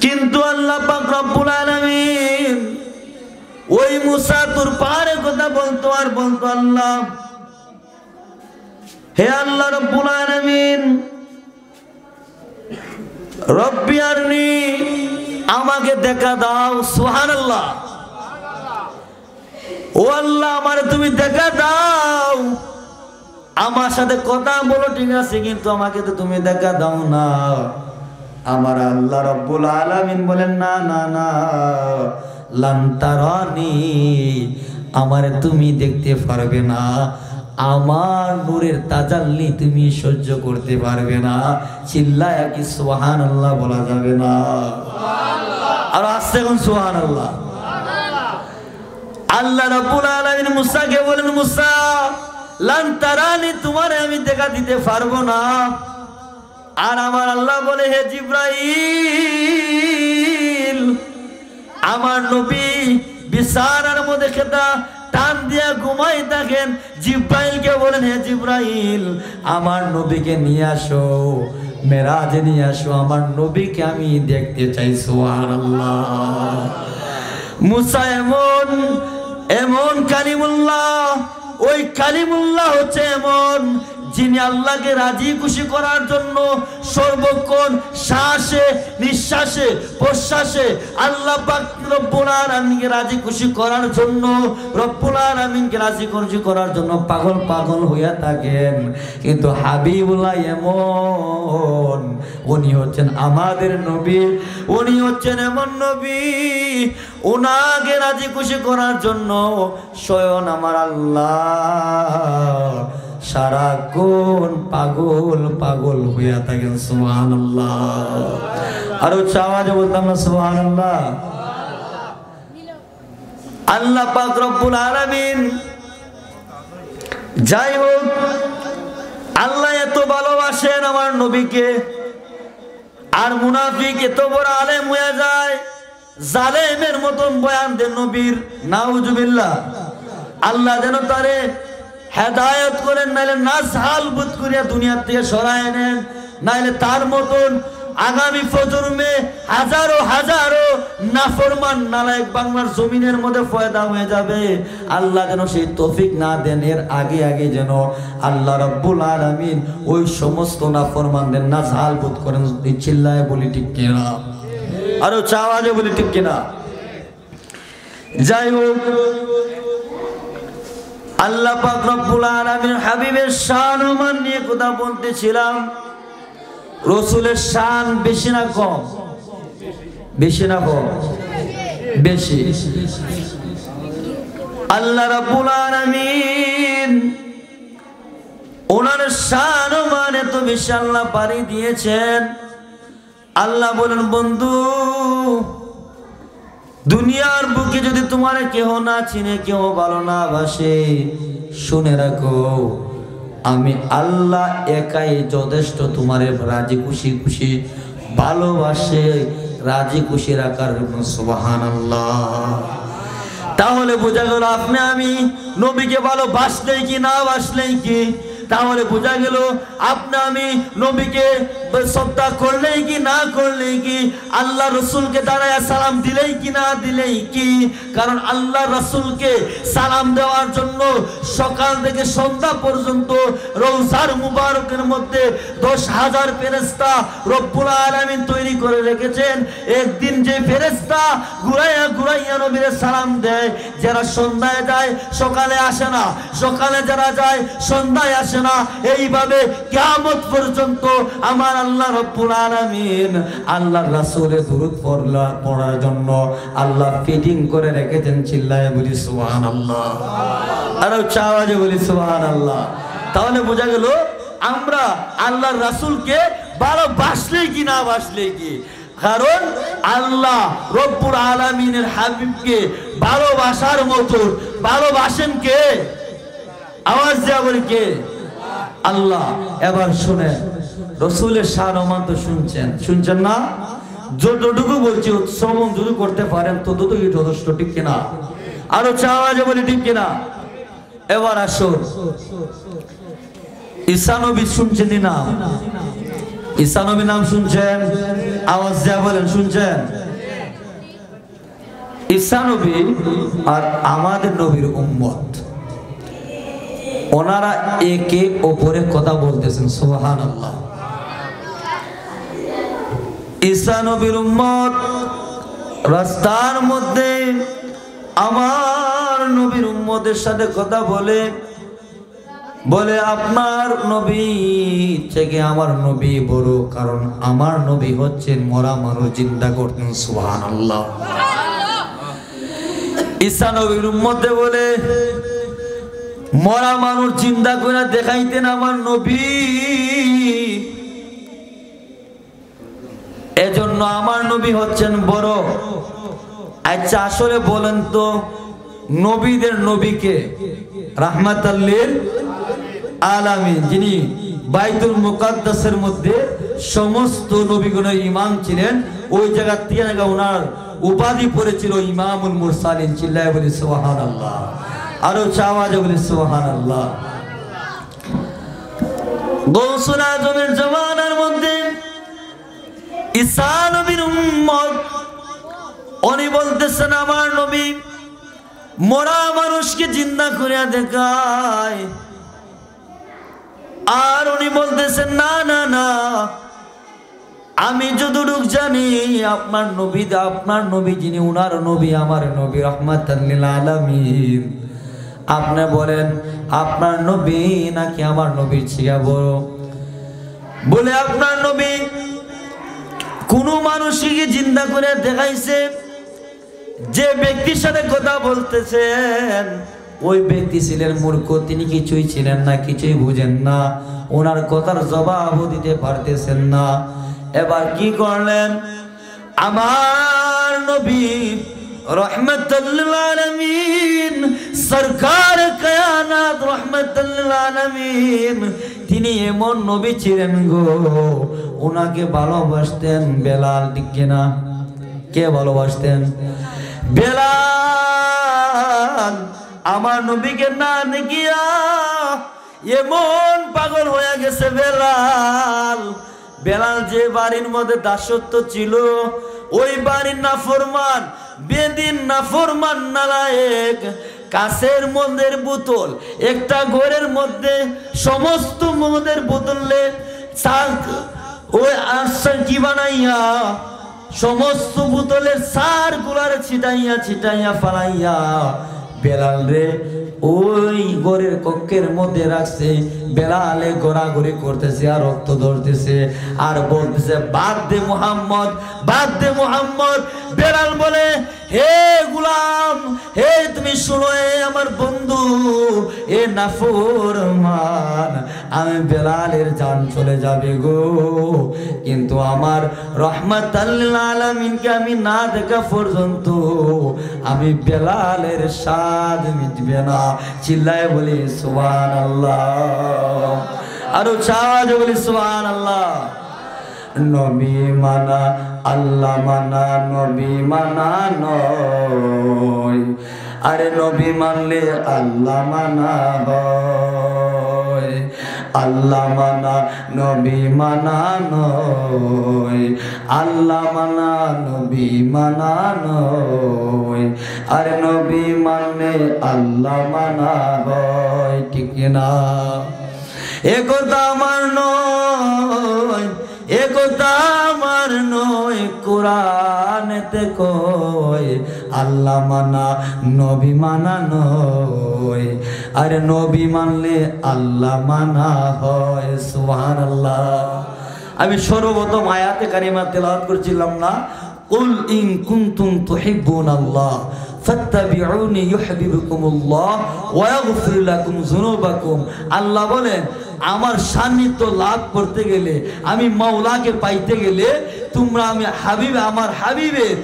কিন্তু আল্লাহ পাক রব্বুল আলামিন ওই মুসা তোর পাহাড়ে কথা বলতো আর বলতো, আল্লাহ, হে আল্লাহ রব্বুল আলামিন, রব্বি আরনি, আমাকে দেখা দাও। সুবহানাল্লাহ। ও আল্লাহ, আমারে তুমি দেখা দাও, আমার সাথে কথা বলো ঠিক আছে, কিন্তু আমাকে তো তুমি দেখা দাও না। আমার আল্লাহ রব্বুল আলামিন বলেন, না না না, লান তারানি, আমারে তুমি দেখতে পারবে না, আমার নূরের তাজাল্লি তুমি সহ্য করতে পারবে না। চিল্লায় কি সুবহানাল্লাহ বলা যাবে না? আর আসছে কোন সুবহানাল্লাহ। আল্লাহ রাব্বুল আলামিন মুসাকে বলেন, মুসা, লান তারানি, তোমারে আমি দেখা দিতে পারবো না। আর আমার আল্লাহ বলে, হে জিবরাইল, আমার নবী বিছানার মধ্যে খেতা টান দিয়া ঘুমাই থাকেন। জিবরাইলকে বলেন, হে জিবরাইল, আমার নবীকে নিয়ে আসো, মেরাজে নিয়ে আসো, আমার নবীকে আমি দেখতে চাই। সুবহানাল্লাহ। মুসা এমন এমন কালিমুল্লাহ, ওই কালিমুল্লাহ হচ্ছে এমন যিনি আল্লাহকে রাজি খুশি করার জন্য সর্বক্ষণ শ্বাসে নিঃশ্বাসে প্রশ্বাসে আল্লাহ পাক রব্বুল আলামিনকে রাজি খুশি করার জন্য, রব্বুল আলামিনকে রাজি খুশি করার জন্য পাগল পাগল হইয়া থাকেন। কিন্তু হাবিবুল্লাহ এমন, উনি হচ্ছেন আমাদের নবী, উনি হচ্ছেন এমন নবী, ওনাকে রাজি খুশি করার জন্য স্বয়ং আমার আল্লাহ সারাক্ষণ পাগল পাগল হইয়া থাকেন। সুবহানাল্লাহ। আরো আওয়াজে বলতাম না সুবহানাল্লাহ। আল্লাহ পাক রব্বুল আলামিন, যাই হোক, আল্লাহ এত ভালোবাসেন আমার নবীকে, আর মুনাফিক এত বড় আলেম হয়ে যায়, জালেমের মতন বয়ান দেন নবীর, নাউজুবিল্লাহ। আল্লাহ যেন তারে হেদায়েত করেন, নাইলে নাজহাল বুত করিয়া দুনিয়া থেকে সরায় নেন, নাইলে তার মতন আগামী প্রজন্মে হাজারো হাজারো নাফরমান নালায়েক বাংলার জমিনের মধ্যে পয়দা হয়ে যাবে। আল্লাহ যেন সেই তৌফিক না দেন, এর আগে আগে যেন আল্লাহ রাব্বুল আলামিন ওই সমস্ত নাফরমানদের নাজহাল বুত করেন। চিল্লায় বলি ঠিক কিনা? আরো চাওয়াজে বলি ঠিক কিনা? যাই হোক, আল্লাহ পাক রব্বুল আলামিন হাবিবের শান ও মান নিয়ে কথা বলতেছিলাম। রাসূলের শান বেশি না কম? বেশি না কম? বেশি। আল্লাহ রাব্বুল আলামিন ওনার শান ও মান এত বেশি আল্লাহ পারি দিয়েছেন। আল্লাহ বলেন, বন্ধু, দুনিয়ার বুকে যদি তোমার কেহ না চিনে, কেহ ভালো না বাসে, শুনে রাখো, আমি আল্লাহ একাই যথেষ্ট তোমারে রাজি খুশি খুশি ভালোবাসে রাজি খুশি রাখার জন্য। সুবহানাল্লাহ। তাহলে বোঝা গেল আপনি আমি নবীকে ভালোবাসলেই কি না বাসলেই কি? তাহলে বোঝা গেল আপনি আমি নবীকে শ্রদ্ধা করলেই কি না করলেই কি, আল্লাহ রসুলকে দাঁড়ায় সালাম দিলেই কি না দিলেই কি। কারণ আল্লাহ রসুলকে সালাম দেওয়ার জন্য সকাল থেকে সন্ধ্যা পর্যন্ত রওজার মুবারকের মধ্যে 10,000 ফেরেশতা রব্বুল আলামিন তৈরি করে রেখেছেন। একদিন যে ফেরেশতা ঘুরাইয়া ঘুরাইয়া নবীর সালাম দেয়, যারা সন্ধ্যায় যায় সকালে আসে না, সকালে যারা যায় সন্ধ্যায় আসে না, এইভাবে কিয়ামত পর্যন্ত আমার আল্লাহ রব্বুল আলামিন আল্লাহর রাসূলের দুরূদ পড়ার জন্য আল্লাহ ফিটিং করে রেখেছেন। চিল্লায়ে বলি সুবহানাল্লাহ। আর আওয়াজে বলি সুবহানাল্লাহ। তাহলে বোঝা গেল আমরা আল্লাহর রাসূলকে ভালোবাসলেই কি না বাসলেই কি। কারণ আল্লাহ রব্বুল আলামিনের হাবিবকে ভালোবাসার মতো ভালোবাসেন কে? আওয়াজ দেয়া বলি কে? আল্লাহ। এবার শুনে রসুলের শান ও মান তো শুনছেন না? যতটুকু বলছি শ্রবণ যদি করতে পারেন ততটুকুই যথেষ্ট, ঠিক কিনা? আরো চাওয়া যাবে বলি, ঠিক কিনা? এবার আসুন, ঈসা নবী শুনছেন নাম? ঈসা নবী নাম শুনছেন? আওয়াজ দেয়া বলেন, শুনছেন? ঈসা নবী আর আমাদের নবীর উম্মত, ওনারা একে অপরে কথা বলতেছেন। সুবহানাল্লাহ। ঈসা নবীর উম্মত রাস্তার মধ্যে আমার নবীর উম্মতের সাথে কথা বলে আপনার নবী থেকে আমার নবী বড়, কারণ আমার নবী হচ্ছেন মরা মানুষ জিন্দা করতেন। সুবহানাল্লাহ। ঈসা নবীর উম্মতে বলে মরা মানুষ জিন্দা করে দেখাইতেন আমার নবী, এজন্য আমার নবী হচ্ছেন বড়। আচ্ছা আসলে বলেন তো, নবীদের নবীকে? রাহমাতাল লিল আলামিন, যিনি বাইতুল মুকাদ্দাসের মধ্যে সমস্ত নবীগণের ইমাম ছিলেন, ওই জায়গা থেকে ওনার উপাধি পড়েছিল ইমামুল মুরসালিন। চিল্লায় বলি সুবহানাল্লাহ। আরো চাওয়াজে বলি সুবহানাল্লাহ। গৌসুল আজমের জামানার মধ্যে ঈসা নবীর উম্মত উনি বলতেছেন আমার নবী মরা মানুষকে জিন্দা করিয়া দেখায়, আর উনি বলতেছেন না না না, আমি যতটুক জানি আপনার নবী যিনি উনার নবী আমার নবী রাহমাতাল লিল আলামিন, আপনি বলেন আপনার নবী নাকি আমার নবীর চেয়ে বড়? বলে আপনার নবী কোন মানুষকে জিন্দা করে দেখাইছে, যে ব্যক্তির সাথে কথা বলতেছেন ওই ব্যক্তি ছিলেন মূর্খ, তিনি কিছুই ছিলেন না, কিছুই বুঝেন না, ওনার কথার জবাবও দিতে পারতেছেন না। এবার কি করলেন? আমার নবী রাহমাতুল লিল আলামিন, সরকার কায়নাত রাহমাতুল লিল আলামিন, তিনি এমন নবী ছিলেন গো, ওনাকে ভালোবাসতেন বেলাল, ঠিক কিনা? কে ভালোবাসতেন? বেলাল। আমার নবীকে না দেখিয়া এমন পাগল হয়ে গেছে বেলাল। বেলাল যে বাড়ির মধ্যে দাসত্ব ছিল, ওই বাড়ির নাফরমান, বেদিন নাফরমান নালায়েক, কাছের মদের বোতল, একটা ঘরের মধ্যে সমস্ত মদের বোতলে ওই আশ্রয় কি বানাইয়া সমস্ত বোতলের সার গুলার ছিটাইয়া ফালাইয়া বেলাল রে ওই ঘরের কক্ষের মধ্যে রাখছে। বেলালে ঘোরাঘুরি করতেছে আর রক্ত ধরতেছে আর বলতেছে বাদ দে মুহাম্মদ, বাদ দে মুহাম্মদ। বেলাল বলে হে গুলাম, হে তুমি শুনো, আমার বন্ধু এ নাফরমান, আমি বেলালের জান চলে যাবে গো, কিন্তু আমার রাহমাতাল লিল আলামিনকে আমি না দেখা পর্যন্ত আমি বেলালের স্বাদ মিটবে না। চিল্লায় বলি সুবহানাল্লাহ। আরো চাওয়াজ বলি সুবহানাল্লাহ। নবী মানা আল্লাহ মানা, নবী মানা নয়, আরে নবী মানলে আল্লাহ মানা হয়। আল্লাহ মানা নবী মানা নয়, আল্লাহ মানা নবী মানা নয়, আরে নবী মানলে আল্লাহ মানা হয়, ঠিক না? একথা আমার নয়, একথা আমার নয়, কোরআনেতে কয় আল্লাহ মানা নবী মানা নয়, আরে নবী মানলে আল্লাহ মানা হয়। সুবহানাল্লাহ। আমি সর্বপ্রথম আয়াতে কারিমা তেলাওয়াত করছিলাম না, কুল ইন কুনতুম তুহিব্বুনাল্লাহ ফাত্তাবিউনি ইউহিব্বুকুমুল্লাহ ওয়া ইয়াগফির লাকুম যুনুবাকুম। আল্লাহ বলেন আমার সান্নিধ্য লাভ করতে গেলে, আমি মাওলাকে পাইতে গেলে তোমরা আমার হাবিবের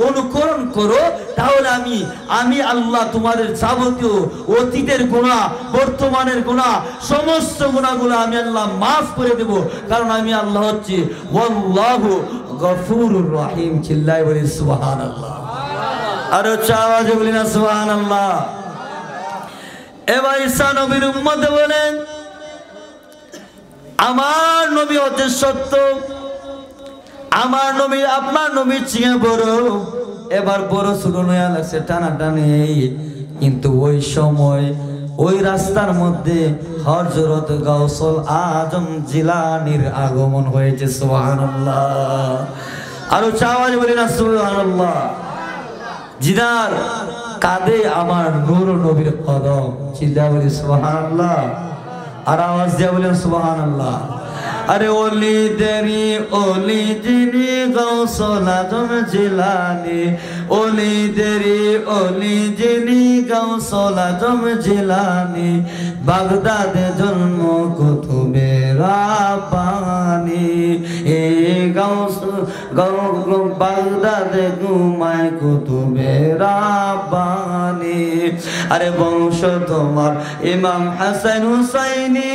অনুকরণ করো, তাহলে আমি আল্লাহ তোমাদের যাবতীয় অতীতের গুনাহ, বর্তমানের গুনাহ, সমস্ত গুনাহগুলো আমি আল্লাহ মাফ করে দেব। কারণ আমি আল্লাহ হচ্ছি ওয়াল্লাহু গফুরুর রহিম। চিল্লায় বলি সুবহানাল্লাহ। আরো আওয়াজে বলি না সুবহানাল্লাহ। এবার ঈসা নবীর উম্মত বলেন, আমার নবী হতে সত্য, আমার নবী আপনার নবীর চেয়ে বড়। এবার বড় ছোট নয়া লাগছে টানাটানি, কিন্তু ওই সময় ওই রাস্তার মধ্যে হযরত গাউসুল আজম জিলানীর আগমন হয়েছে। সুবহানাল্লাহ। আরো আওয়াজে বলি না সুবহানাল্লাহ। জিনার কাঁধে আমার নূর নবীর কদম। চিল্লায় বলি সুবহানাল্লাহ। আর আওয়াজ দিয়ে বলেন সুবহানাল্লাহ। আরে ওলি দেরি ওলি যিনি গাউসুল আজম জিলানী, ওলি দেরি ওলি যিনি গাউসুল আজম জিলানী, বাগদাদে জন্ম কুতুবে রাব্বানী, এ বাগদাদে ঘুমায় কুতুবে রাব্বানী। আরে বংশ তোমার ইমাম হাসান হুসাইনি,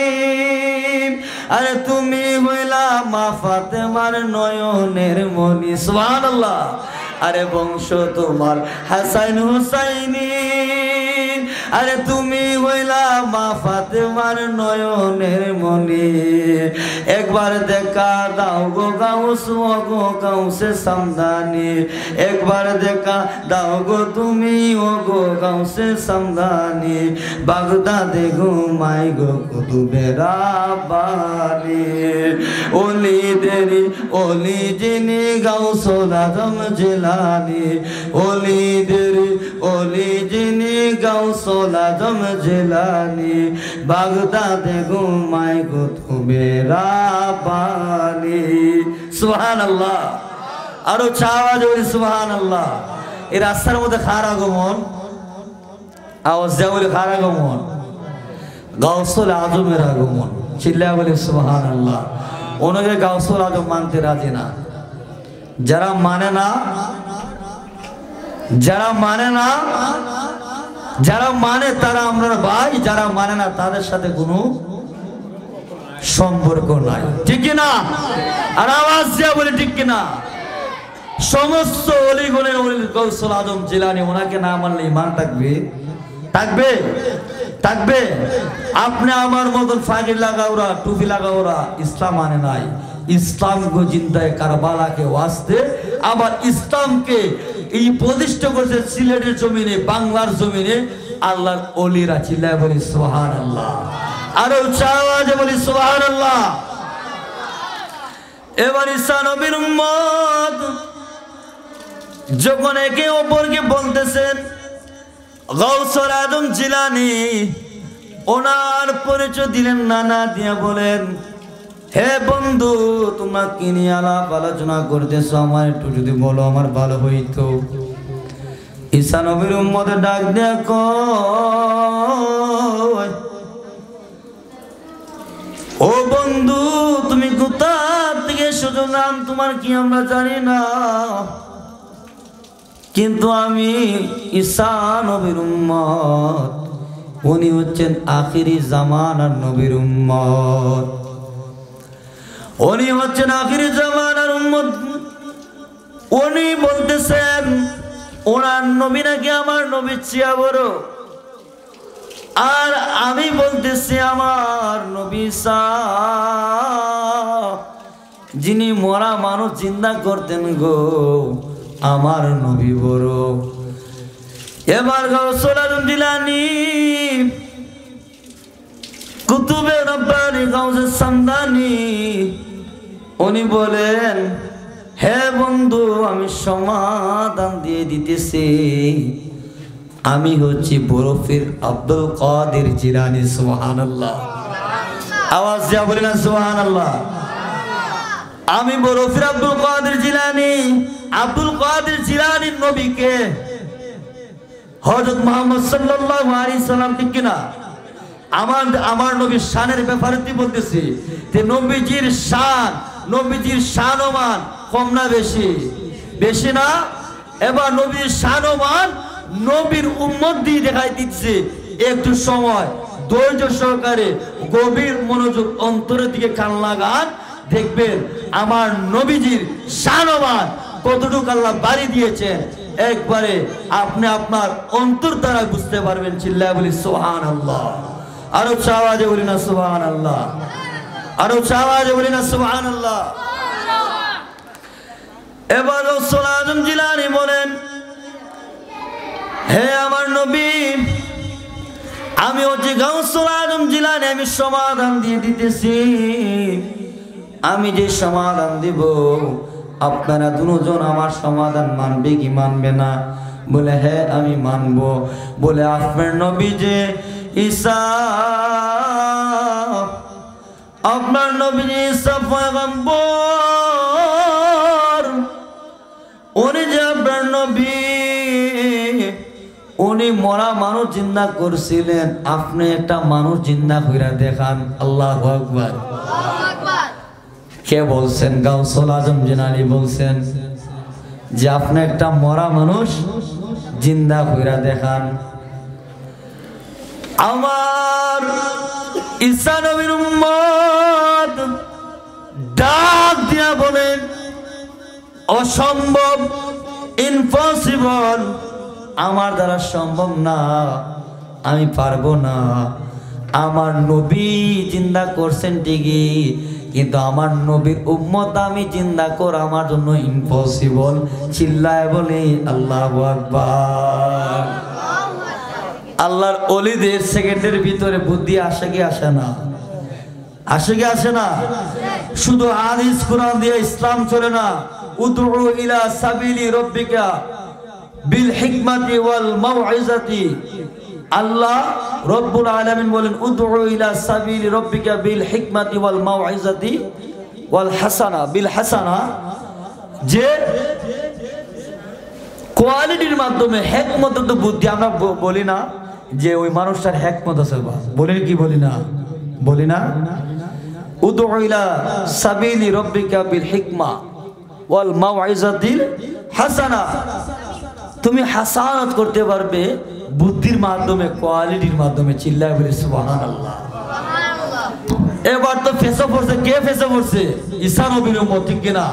আরে তুমি হইলা মা ফাতেমার নয়নের মনি। সুবহানাল্লাহ। আরে বংশ তোমার হাসান হুসাইনি, আরে তুমি হইলা মা ফাতেমার নয়নের মনি। একবার দেখা দাও গো গাউস, গো গাউসে সামদানি, একবার দেখা দাও গো তুমি ও গো গাউসে সামদানি, বাগদাদে ঘুমাই গো কুতুবে রাব্বানী। ওলি দেরি ওলি যিনি গাউসুল আজম জিলানী, ওলি দেরি ওলি যিনি গাউসুল আজম জিলানী, বাগদাদে ঘুমাই কুতুবে রাব্বানী। সুবহানাল্লাহ। আরো আওয়াজ বলি সুবহানাল্লাহ। এই রাস্তার মধ্যে কার আগমন? আওয়াজ দেওয়া বলি কার আগমন? গাউসুল আজমের আগমন। চিল্লায় বলি সুবহানাল্লাহ। ওনাকে গাউসুল আজম মানতে রাজি না। যারা মানে না, যারা মানে না, যারা মানে তারা আমরা ভাই, যারা মানে না তাদের সাথে কোনো সম্পর্ক নাই। ঠিক কিনা? আর আওয়াজ দিয়া বলে ঠিক কিনা? সমস্ত অলিগণের গাউসুল আজম জিলানী, ওনাকে না মানলে ঈমান থাকবে? থাকবে? থাকবে? আপনি আমার মতন ফাগির লাগাওরা, টুপি লাগাওরা ইসলাম মানে নাই। ইসলাম গো জিন্দায় কারবালাকে ওয়াস্তে, আবার ইসলামকে এই প্রতিষ্ঠা করেছে সিলেটের জমিনে, বাংলার জমিনে আল্লাহর ওলিরা। চিল্লায় বলি সুবহানাল্লাহ। আরো আওয়াজে বলি সুবহানাল্লাহ। এবার ঈসা নবীর উম্মত যখন একে অপরকে বলতেছেন, গাউসুল আজম জিলানী ওনার পরিচয় দিলেন না, না দিয়া বলেন, হে বন্ধু তোমরা কি নিয়ে আলাপ আলোচনা করতেছো, আমার একটু যদি বলো আমার ভালো হইতো। ঈসা নবীর উম্মতের ডাক দিয়া কয়, ও বন্ধু তুমি কোথা থেকে এসেছো নাম তোমার কি আমরা জানি না, কিন্তু আমি ঈসা নবীর উম্মত, উনি হচ্ছেন আখিরি জামানার নবীর উম্মত, উনি হচ্ছেন আখিরি জামানার উম্মত। উনি বলতেছেন ওনার নবী নাকি আমার নবীর চেয়ে বড়, আর আমি বলতেছি আমার নবী ঈসা যিনি মরা মানুষ জিন্দা করতেন গো, আমার নবী বড়। এবার গাউসুল আজম জিলানী কুতুবে রব্বানী গাউসে সামদানি উনি বলেন, হে বন্ধু আমি সমাধান দিয়ে দিতেছি, আমি হচ্ছি বরফির আব্দুল কাদের জিলানী। সুবহানাল্লাহ। আওয়াজ দিয়া বলেন সুবহানাল্লাহ। আমি বরফির আব্দুল কাদের জিলানী। আব্দুল কাদের জিলানীর নবীকে হযরত মুহাম্মদ সাল্লাল্লাহু আলাইহি সাল্লাম, ঠিক কিনা? আমার নবীর শানের ব্যাপারে তুই বলতেছি যে নবীজির শান ও মান কম না বেশি? বেশি না? এবার নবীর শান ও মান নবীর উম্মত দিয়ে দেখাই দিচ্ছে। একটু সময় ধৈর্য সহকারে গভীর মনোযোগ অন্তরের দিকে কান লাগান, দেখবেন আমার নবীজির শান ও মান কতটুকু আল্লাহ বাড়ি দিয়েছেন, একবারে আপনি আপনার অন্তর দ্বারা বুঝতে পারবেন। চিল্লায় বলি সুবহানাল্লাহ। আরো আওয়াজে বলি না সুবহানাল্লাহ। আরো আওয়াজে বলি না সুবহানাল্লাহ। এবার গাউসুল আজম জিলানী বলেন, হে আমার নবী, আমি হচ্ছে গাউসুল আজম জিলানী, আমি সমাধান দিয়ে দিতেছি। আমি যে সমাধান দিব আপনারা দুজন আমার সমাধান মানবে কি মানবে না? বলে হ্যাঁ আমি মানব। বলে আপনার নবী যে ঈসা, আপনার নবী যে ঈসা পয়গম্বর, উনি যে আপনার নবী, উনি মরা মানুষ জিন্দা করছিলেন, আপনি একটা মানুষ জিন্দা কইরা দেখান। আল্লাহু আকবার। কে বলছেন? গাউসুল আজম জিলানী বলছেন যে আপনি একটা মরা মানুষ জিন্দা কইরা দেখান। আমার ঈসা নবীর উম্মত ডাক দিয়া বলেন, অসম্ভব, ইম্পসিবল, আমার দ্বারা সম্ভব না, আমি পারবো না। আমার নবী জিন্দা করছেন ঠিকই, কিন্তু আমার নবীর উম্মত আমি জিন্দা করা আমার জন্য ইম্পসিবল। চিল্লায় বলে আল্লাহু আকবার। আল্লাহর ওলিদের সেকেন্ডের ভিতরে বুদ্ধি আসে কি আসে না? আসে কি আসে না? শুধু হাদিস কোরআন দিয়ে ইসলাম চলে না। উদউ ইলা সাবিলি রাব্বিকা বিল হিকমাতি ওয়াল মাউইজাতি। আল্লাহ রব্বুল আলামিন বলেন, উদউ ইলা সাবিলি রাব্বিকা বিল হিকমাতি ওয়াল মাউইজাতি ওয়াল হাসানা। বিল হাসানা, যে কোয়ালিটির মাধ্যমে, হিকমত তো বুদ্ধি। আমরা বলি না যে ওই মানুষটার হিকমত আছে, বলি কি বলি না? বলি না? উদউ ইলা সাবিলি রাব্বিকা বিল হিকমা ওয়াল মাউইজাতিল হাসানা। তুমি হাসানাত করতে পারবে বুদ্ধির মাধ্যমে, কোয়ালিটির মাধ্যমে। চিল্লায় বলি সুবহানাল্লাহ। এবার তো ফেসে পড়ছে। কে ফেসে পড়ছে? ঈসা নবীর উম্মত, ঠিক কিনা?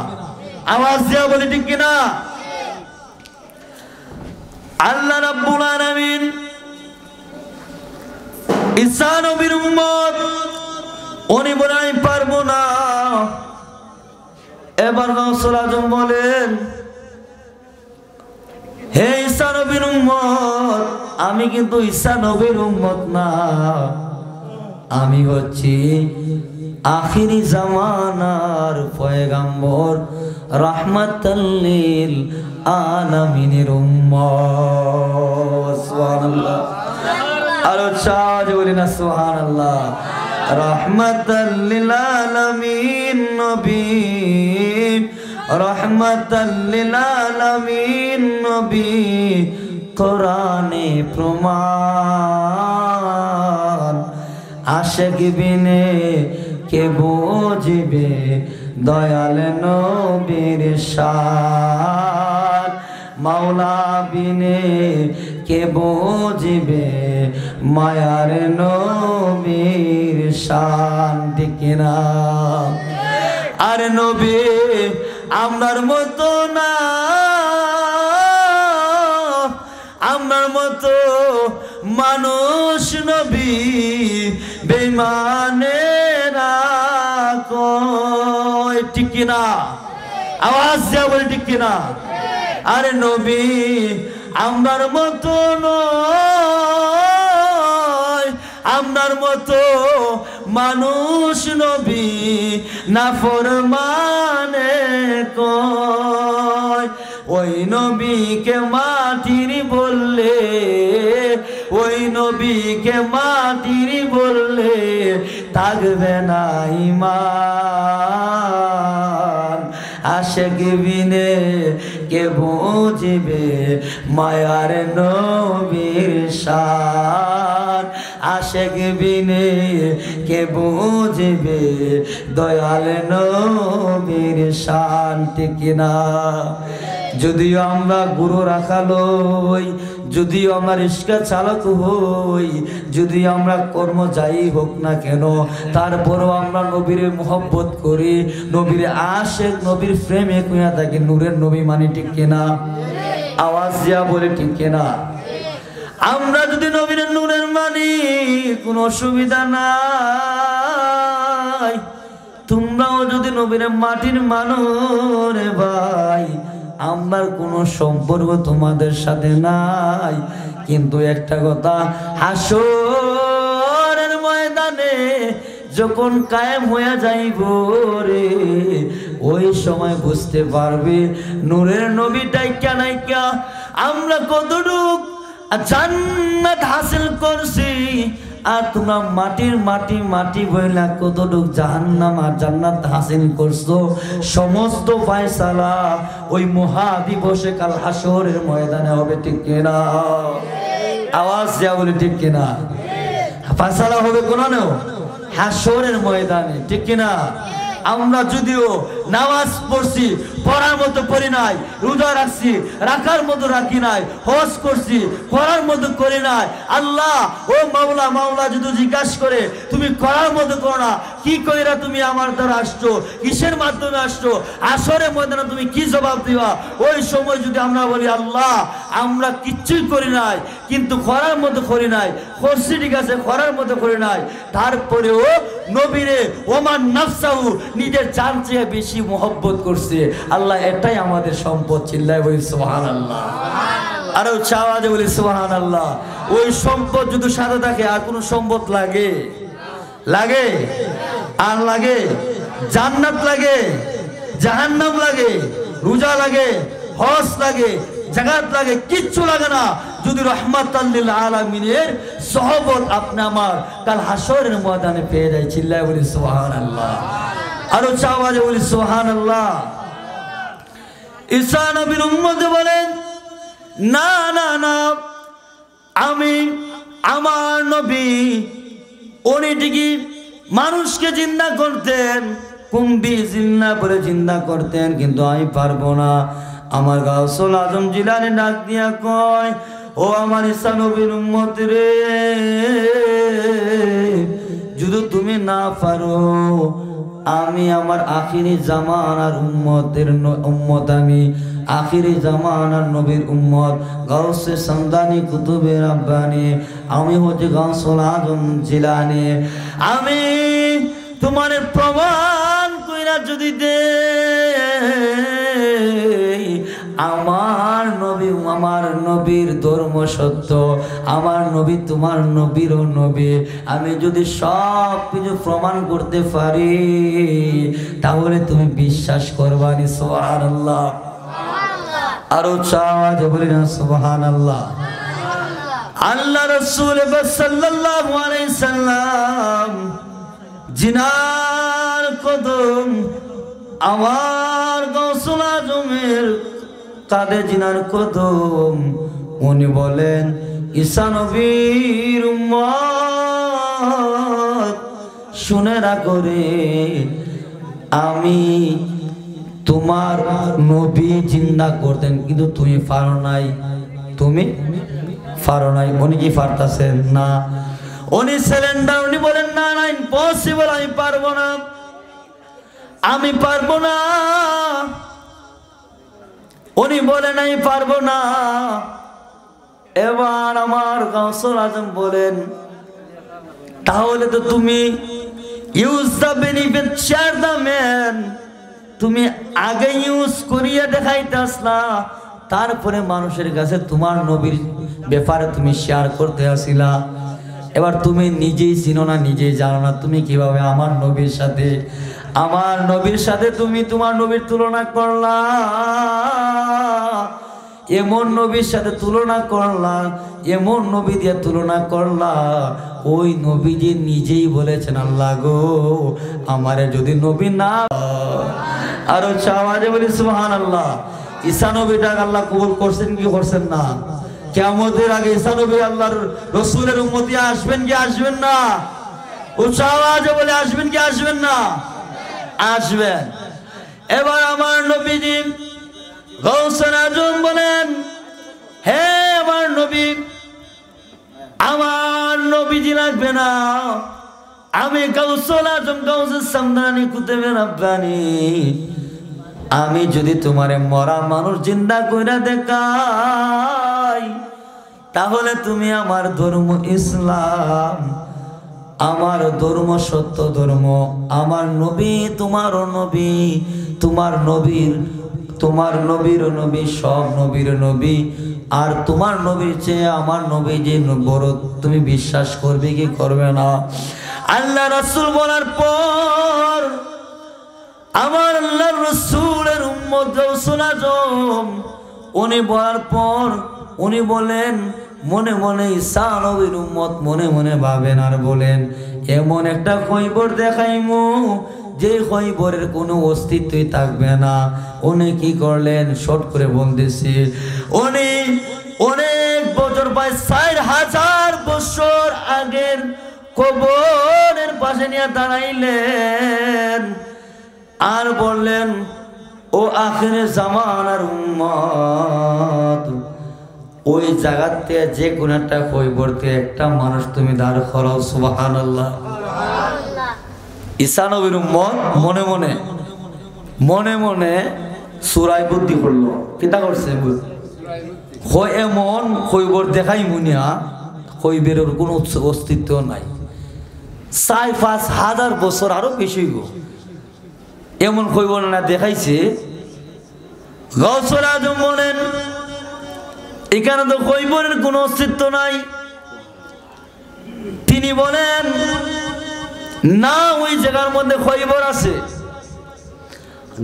আওয়াজ দিয়া বলি ঠিক কিনা? আল্লাহ রাব্বুল আলামিন ঈসা নবীর উম্মত, উনি বলে আমি পারবো না। এবার গাউসুল আজম বলেন, হে ঈসা নবীর উম্মত, আমি কিন্তু ঈসা নবীর উম্মত না, আমি হচ্ছি আখিরি জামানার পয়গম্বর, রাহমাতাল লিল আলামিনের উম্মত। সুবহানাল্লাহ। আরো চাজ বলি না সুবহানাল্লাহ। রাহমাতাল লিল আলামিন নবী, রাহমাতাল লিল আলামিন নবী, কোরআনে প্রমাণ। আশিক বিনে কে বুঝবে দয়াল নবীর শান, মাওলা বিনে কে বুঝবে মায়ার নবীর শান। ঠিক না? আর নবী আমরার মতো না, আমরার মতো মানুষ নবী বেঈমানেরা কয়। ঠিক না? আওয়াজ দিয়া বলি ঠিক কিনা? আরে নবী আমরার মতো নয়, আমরার মতো মানুষ নবী নাফরমানে কয়। ওই নবীকে মাটির বললে, ওই নবীকে মাটির বললে থাকবে না ঈমান। আশিক বিনে কে বুঝবে মায়ার নবীর শান, আশিক আশেক বিনে কে বুঝবে দয়াল নবীর শান, ঠিক না? যদিও আমরা গুরু রাখালো হই, যদিও আমরা রিস্কা চালক হই, যদি আমরা কর্ম যাই হোক না কেন, তারপরও আমরা নবীর মোহব্বত করি, নবীর আশেক, নবীর প্রেমে কুয়া থাকি, নূরের নবী মানি, ঠিক কিনা? আওয়াজ দিয়া বলে, ঠিক কিনা? আমরা যদি নবীর নূরের মানি কোনো অসুবিধা নাই, তোমরাও যদি নবীর মাটির মানো রে ভাই, আমার কোনো সম্পর্ক তোমাদের সাথে নাই। কিন্তু একটা কথা, হাসরের ময়দানে যখন কায়েম হয়ে যাইব রে, ওই সময় বুঝতে পারবে নূরের নবী ডাইকা নাইকা আমরা কতটুক জান্নাত হাসিল করছি, আর তোমরা মাটির মাটি মাটি বইলা কতটুক জাহান্নাম আর জান্নাত হাসিল করছো। সমস্ত ফয়সালা ওই মহাদিবসে কাল হাসরের ময়দানে হবে, ঠিক কিনা? আওয়াজ দেয়া বলে, ঠিক কিনা? ফয়সালা হবে কোন হাসরের ময়দানে, ঠিক কিনা? আমরা যদিও নামাজ পড়ছি, পড়ার মতো পড়ি নাই, রোজা রাখছি, রাখার মতো রাখি নাই, হজ করছি, করার মতো করি নাই, আল্লাহ ও মাওলা মাওলা যদি জিজ্ঞাসা করে তুমি করার মতো করো না, কি কইরা তুমি আমার দ্বারা আসছো, কিসের মাধ্যমে আসছো, আসরে ময়দানে তুমি কি জবাব দিবা? ওই সময় যদি আমরা বলি আল্লাহ আমরা কিচ্ছুই করি নাই, কিন্তু করার মতো করি নাই, করছি ঠিক আছে, করার মতো করি নাই, তারপরেও নবীরে ওমান নাফসাহু নিজের জান চেয়ে বেশি মোহব্বত করছে, আল্লাহ এটাই আমাদের সম্পদ। চিল্লায় বলি সুবহানাল্লাহ, আরো চাওয়াজে বলি সুবহানাল্লাহ। ওই সম্পদ যদি সাথে থাকে আর কোন সম্পদ লাগে? লাগে? আর লাগে? জান্নাত লাগে, জাহান্নাম লাগে, রোজা লাগে, হজ লাগে, জাকাত লাগে, কিচ্ছু লাগে না যদি রাহমাতাল লিল আলামিনের সহবত আপনি আমার কাল হাসরের ময়দানে পেয়ে যায়। চিল্লায় বলি সুবহানাল্লাহ, আরো চাওয়াজে বলি সুবহানাল্লাহ। ঈসা নবীর উম্মত বলেন না না না, আমি আমার নবী উনি ঠিকই মানুষকে জিন্দা করতেন, কুম্বি জিন্না বলে জিন্দা করতেন, কিন্তু আমি পারবো না। আমার গাউসুল আজম জিলানী ডাক দিয়া কয়, ও আমার ঈসা নবীর উম্মত রে, যদি তুমি না পারো, আমি আমার আখিরি জামানার উম্মতের উম্মত, আমি আখিরি জামানার নবীর উম্মত, গাউসে সামদানি কুতুবে রাব্বানি, আমি হচ্ছে গাউসুল আজম জিলানী, আমি তোমার প্রমাণ কইরা যদি দে আমার নবী, আমার নবীর ধর্ম সত্য, আমার নবী তোমার নবীরও নবী, আমি যদি সব কিছু প্রমাণ করতে পারি, তাহলে তুমি বিশ্বাস করবানি। সুবহানাল্লাহ, আরো চাওয়াজ বলি না সুবহানাল্লাহ। আল্লাহ রাসূল সাল্লাল্লাহু আলাইহি সাল্লাম জিনার কদম আমার গাউসুল আজমের কাঁধে জিনার কদম, উনি বলেন ঈসা নবীর উম্মত শুনে রাখো রে, আমি তোমার নবী জিন্দা করতেন, কিন্তু তুমি পারো নাই, তুমি পারো নাই। উনি কি পারতাছেন না? উনি সিলিন্ডার, উনি বলেন না না ইম্পসিবল, আমি পারবো না, আমি পারবো না। উনি বলেন আমি পারবো না। এবার আমার গাউসুল আজম বলেন, তাহলে তো তুমি use the benefit share the man, তুমি আগে ইউজ করিয়া দেখাইতাস না, তারপরে মানুষের কাছে তোমার নবীর ব্যাপারে তুমি শেয়ার করতে আসিলা। এবার তুমি নিজেই চিনো না, নিজেই জানো না, তুমি কিভাবে আমার নবীর সাথে, আমার নবীর সাথে তুমি তোমার নবীর তুলনা করলা, এমন নবীর সাথে তুলনা করলা, এমন নবী দিয়ে তুলনা করলা, ওই নবীজি নিজেই বলেছেন আল্লাহ গো আমারে যদি নবী না, আরো চাওয়াজে বলি সুবহানাল্লাহ। ঈসা নবীটা আল্লাহ কবুল করছেন কি করছেন না? কিয়ামতের আগে ঈসা নবী আল্লাহর রাসূলের উম্মতি আসবেন কি আসবেন না? উচ্চ আওয়াজে বলে আসবেন কি আসবেন না? আসবেন। এবার আমার নবীজি গাউসুল আজম বলেন, হে আমার নবী, আমার নবীজি লাগবে না, আমি গাউসুল আজম গাউসুস সামদানি কুতুবে রাব্বানি, আমি যদি তোমারে মরা মানুষ জিন্দা কইরা দেখাই তাহলে তুমি আমার ধর্ম ইসলাম, আমার ধর্ম সত্য ধর্ম, আমার নবী তোমারও নবী, তোমার নবীর নবী, সব নবীর নবী, আর তোমার নবীর চেয়ে আমার নবী যে বড়, তুমি বিশ্বাস করবে কি করবে না? আল্লাহ রাসূল বলার পর আমার আল্লাহর রাসূলের উম্মত গাউসুল আজম উনি বলার পর উনি বলেন, মনে মনে ঈসা নবীর উম্মত মনে মনে ভাবেন আর বলেন, এমন একটা খৈবর দেখাইমু যে খৈবরের কোনো অস্তিত্বই থাকবে না। উনি কি করলেন শর্ট করে বলতেছি, উনি অনেক বছর প্রায় 4000 বছর আগের কবরের পাশে নিয়ে দাঁড়াইলেন আর বললেন, ও আখিরে জামানার উম্মত, ওই জায়গাতে যে কোনো একটা কবরতে একটা মানুষ তুমি দাঁড় করাও। সুবহানাল্লাহ। ঈসা নবীর উম্মত মনে মনে মনে মনে সূরায় বুদ্ধি করলো, কিতা করছে? এমন কবর দেখাই মুনিয়া কবরের কোনো অস্তিত্ব নাই, 4-5 হাজার বছর আরো বেশি গো, এমন কবর না দেখাইছে। গাউসুল আজম বলেন, এখানে তো কবরের কোনো অস্তিত্ব নাই। তিনি বলেন, না, ওই জায়গার মধ্যে কবর আছে।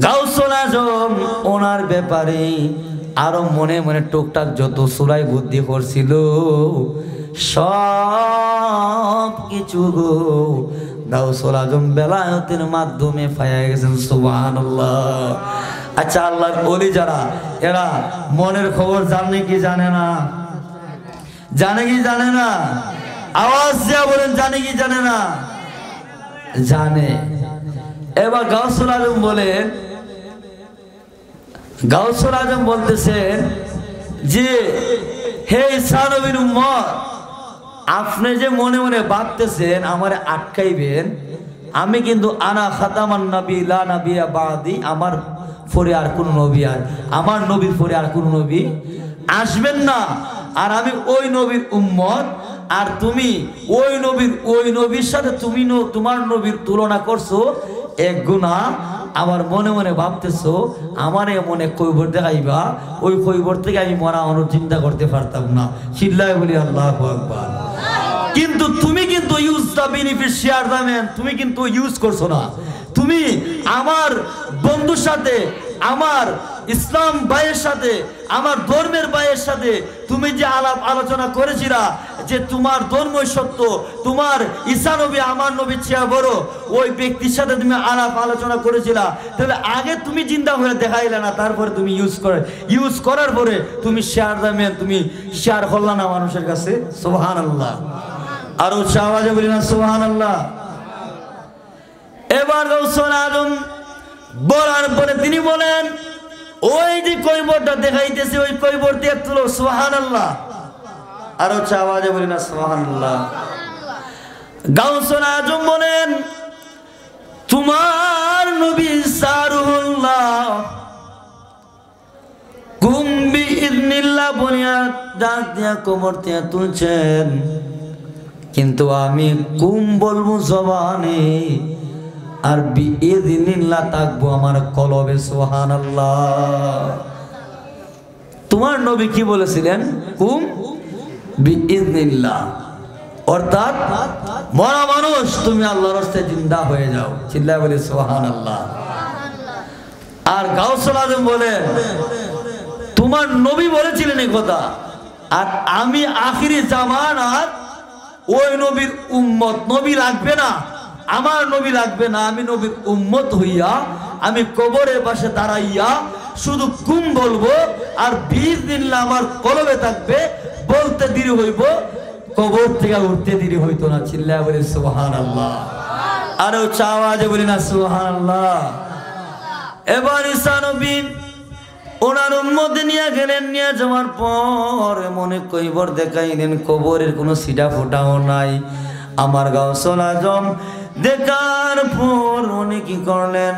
গাউসুল আজম ওনার ব্যাপারে আরো মনে মনে টুকটাক যত সূরায় বুদ্ধি করছিল সব কিছু গাউসুল আজম বেলায়েতের মাধ্যমে পাইয়া গেছেন। সুবহানাল্লাহ। আচ্ছা, আল্লাহর ওলি যারা, এরা মনের খবর জানে কি জানে না? জানে কি জানে না? আওয়াজ দিয়া বলেন, জানে কি জানে না? জানে। এবার গাউসুল আজম বলেন, গাউসুল আজম বলতেছেন যে, হে ঈসা নবীর উম্মত, আপনি যে মনে মনে ভাবতেছেন আমারে আটকাইবেন, আমি কিন্তু আনা খাতামান নবী লা নবিয়া বাদি, আমার পরে আর কোন নবী, আর আমার নবীর পরে আর কোন নবী আসবেন না, আর আমি ওই নবীর উম্মত, আর তুমি ওই নবীর সাথে তুমি তোমার নবীর তুলনা করছো এক গুনাহ। আবার মনে মনে ভাবতেছো আমার এমন এক কবর দেখাইবা, ওই কবর থেকে আমি মরা মানুষ চিন্তা করতে পারতাম না। চিল্লায় বলি আল্লাহু আকবার। কিন্তু তুমি কিন্তু use the benefit share the man, তুমি কিন্তু ইউজ করছো না। তুমি আমার বন্ধুর সাথে, আমার ইসলাম ভাইয়ের সাথে, আমার ধর্মের ভাইয়ের সাথে তুমি যে আলাপ আলোচনা করেছিলা যে তোমার ধর্মই সত্য, তোমার ঈসা নবী আমার নবীর চেয়ে বড়, ওই ব্যক্তির সাথে তুমি আলাপ আলোচনা করেছিলা, তাহলে আগে তুমি চিন্তা করে দেখাইলে না, তারপরে তুমি ইউজ করার পরে তুমি শেয়ার দামেন, তুমি শেয়ার করলা না মানুষের কাছে। সুবহানাল্লাহ। আর উচ্চ আওয়াজে বলি না সুবহানাল্লাহ। এবার গাউসুল আজম বলার পরে তিনি বলেন, ওই যে কবরটা দেখাইতেছে ওই কবর দিয়ে তুলো। সুবহানাল্লাহ। আর উচ্চ আওয়াজে বলি না সুবহানাল্লাহ। গাউসুল আজম বলেন, তোমার নবী সারুল্লাহ কুম বিইذنিল্লাহ বলিয়া ডাক দিয়া কবর দিয়ে তুলছেন, কিন্তু আমি কুম বলবো জবানে, আর বিইذনিল্লাহ থাকবো আমার কলবে। সুবহানাল্লাহ। তোমার নবী কি বলেছিলেন? কুম বিইذনিল্লাহ, অর্থাৎ মরা মানুষ তুমি আল্লাহর রাস্তায় জিন্দা হয়ে যাও। চিল্লায় বলি সুবহানাল্লাহ। আর গাউসুল আজম বলেন, তোমার নবী বলেছিলেন এই কথা, আর আমি আখিরি জামানার ওই নবীর উম্মত, নবী লাগবে না, আমার নবী লাগবে না, আমি নবীর উম্মত হইয়া আমি কবরের পাশে দাঁড়াইয়া শুধু কুম বলবো, আর বিইذনিল্লাহ আমার কলবে থাকবে, বলতে দেরি হইব, কবর থেকে উঠতে দেরি হইতো না। চিল্লায় বলি সুবহানাল্লাহ। আরো আওয়াজে বলি না সুবহানাল্লাহ। এবার ঈসা নবী ওনার উম্মত নিয়ে গেলেন, নিয়ে যাওয়ার পর মনে কইবর দেখাইলেন, কবরের কোনো সিটা ফোটাও নাই। আমার গাউসুল আজম দেখার পর উনি কি করলেন,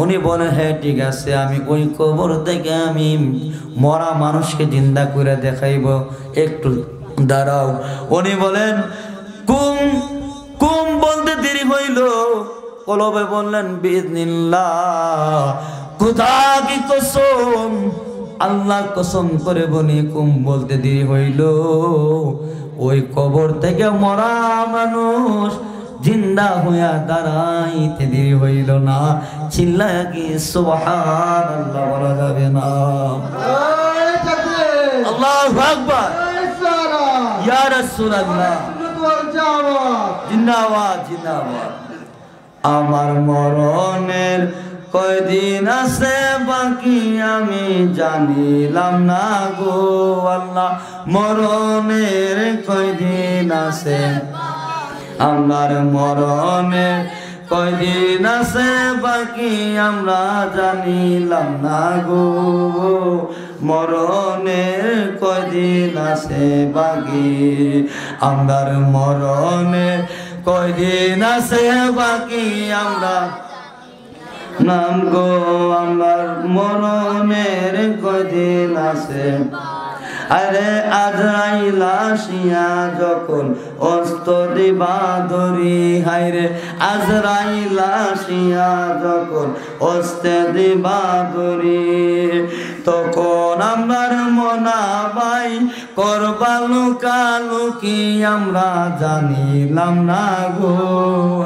উনি বলেন হ্যাঁ ঠিক আছে, আমি ওই কবর থেকে আমি মরা মানুষকে জিন্দা করে দেখাইব, একটু দাঁড়াও। উনি বলেন কুম কুম বলতে দেরি হইল, কলবে বললেন বিইজনিল্লাহ, খোদা কি কসম, আল্লাহ কসম করে বলি কুম বলতে দেরি হইল, ওই কবর থেকে মরা মানুষ জিন্দা হইয়া দাঁড়াইতে দেরি হইল না। চিল্লায় কি সুবহানাল্লাহ বলা যাবে না? আল্লাহু আকবার, ইয়া রাসূলুল্লাহ, জিন্দাবাদ জিন্দাবাদ। আমার মরণের কয়দিন আছে বাকি আমি জানিলাম না গো আল্লাহ, মরণের কয়দিন আছে, আমার মরণের কয়দিন আছে বাকি আমরা জানিলাম না গো, মরণের কয়দিন আছে বাকি, আমার মরণের কয়দিন আছে বাকি আমরা নাম গো, আমার মরণের কয়দিন আছে। আরে আজরাইল আসিয়া যখন অস্ত দিবা ধরি, হায়রে আজরাইল আসিয়া যখন অস্তে দিবা ধরি, তখন আমার মনা ভাই করবা লুকালুকি আমরা জানিলাম না গো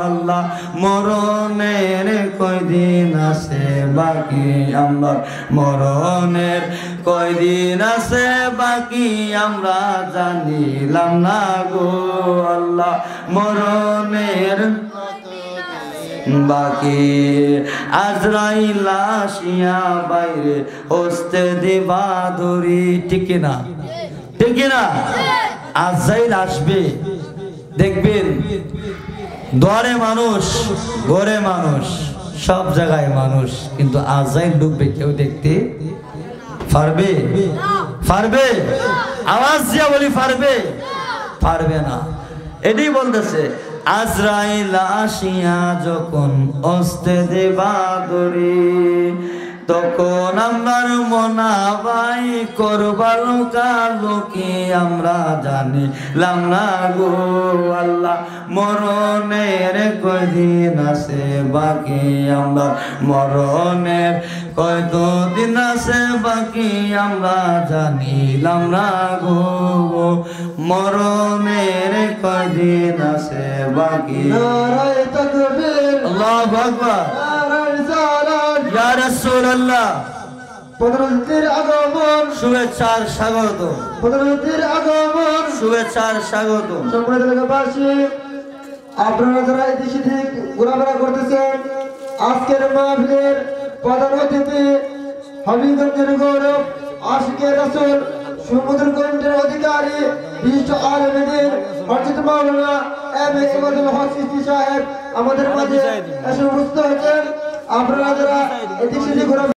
আল্লাহ, মরণের কয়দিন আছে বাকি, আমার মরণের কয়দিন আছে বাকি আমরা জানিলাম না গো আল্লাহ, মরণের বাকি। আজরাইল আসিয়া বাইরে হস্তে দিবা ধরি, ঠিক না ঠিক না? আজরাইল আসবে, দেখবেন দ্বারে মানুষ, ঘরে মানুষ, সব জায়গায় মানুষ, কিন্তু আজরাইল ঢুকবে কেউ দেখতে পারবে? পারবে? আওয়াজ দিয়া বলি পারবে? পারবে না। এটাই বলতেছে আজরাইল আসিয়া যখন অস্তে দেবা ধরি, তখন আমার মনা ভাই করবা লুকালুকি আমরা জানিলাম না গো আল্লাহ, মরণের কয়দিন আছে বাকি, আমরা মরণের কয়দিন আছে বাকি আমরা জানিলাম না গো, মরণের কয়দিন আছে বাকি। নারায়ে তাকবীর, আল্লাহু আকবার, ইয়া রাসূলুল্লাহ। প্রধানমন্ত্রীর আগমন, শুভেচ্ছার স্বাগত, প্রধানমন্ত্রীর আগমন, শুভেচ্ছার স্বাগত। সম্মানিত এলাকাবাসী, আপনারা যারা এদিক সেদিক ঘোরাফেরা করতেছেন, আজকের মাহফিলের প্রধান অতিথি হবিগঞ্জের গৌরব, আশিকে রাসূল, সুমধুর কণ্ঠের অধিকারী, বিশিষ্ট আলেম দ্বীন অর্জিত মাওলানা এম এ ইমাদুল হক চিশতি সাহেব আমাদের মাঝে এসে উপস্থিত হয়েছেন। আপনারা যারা এদিক সেদিক ঘোরা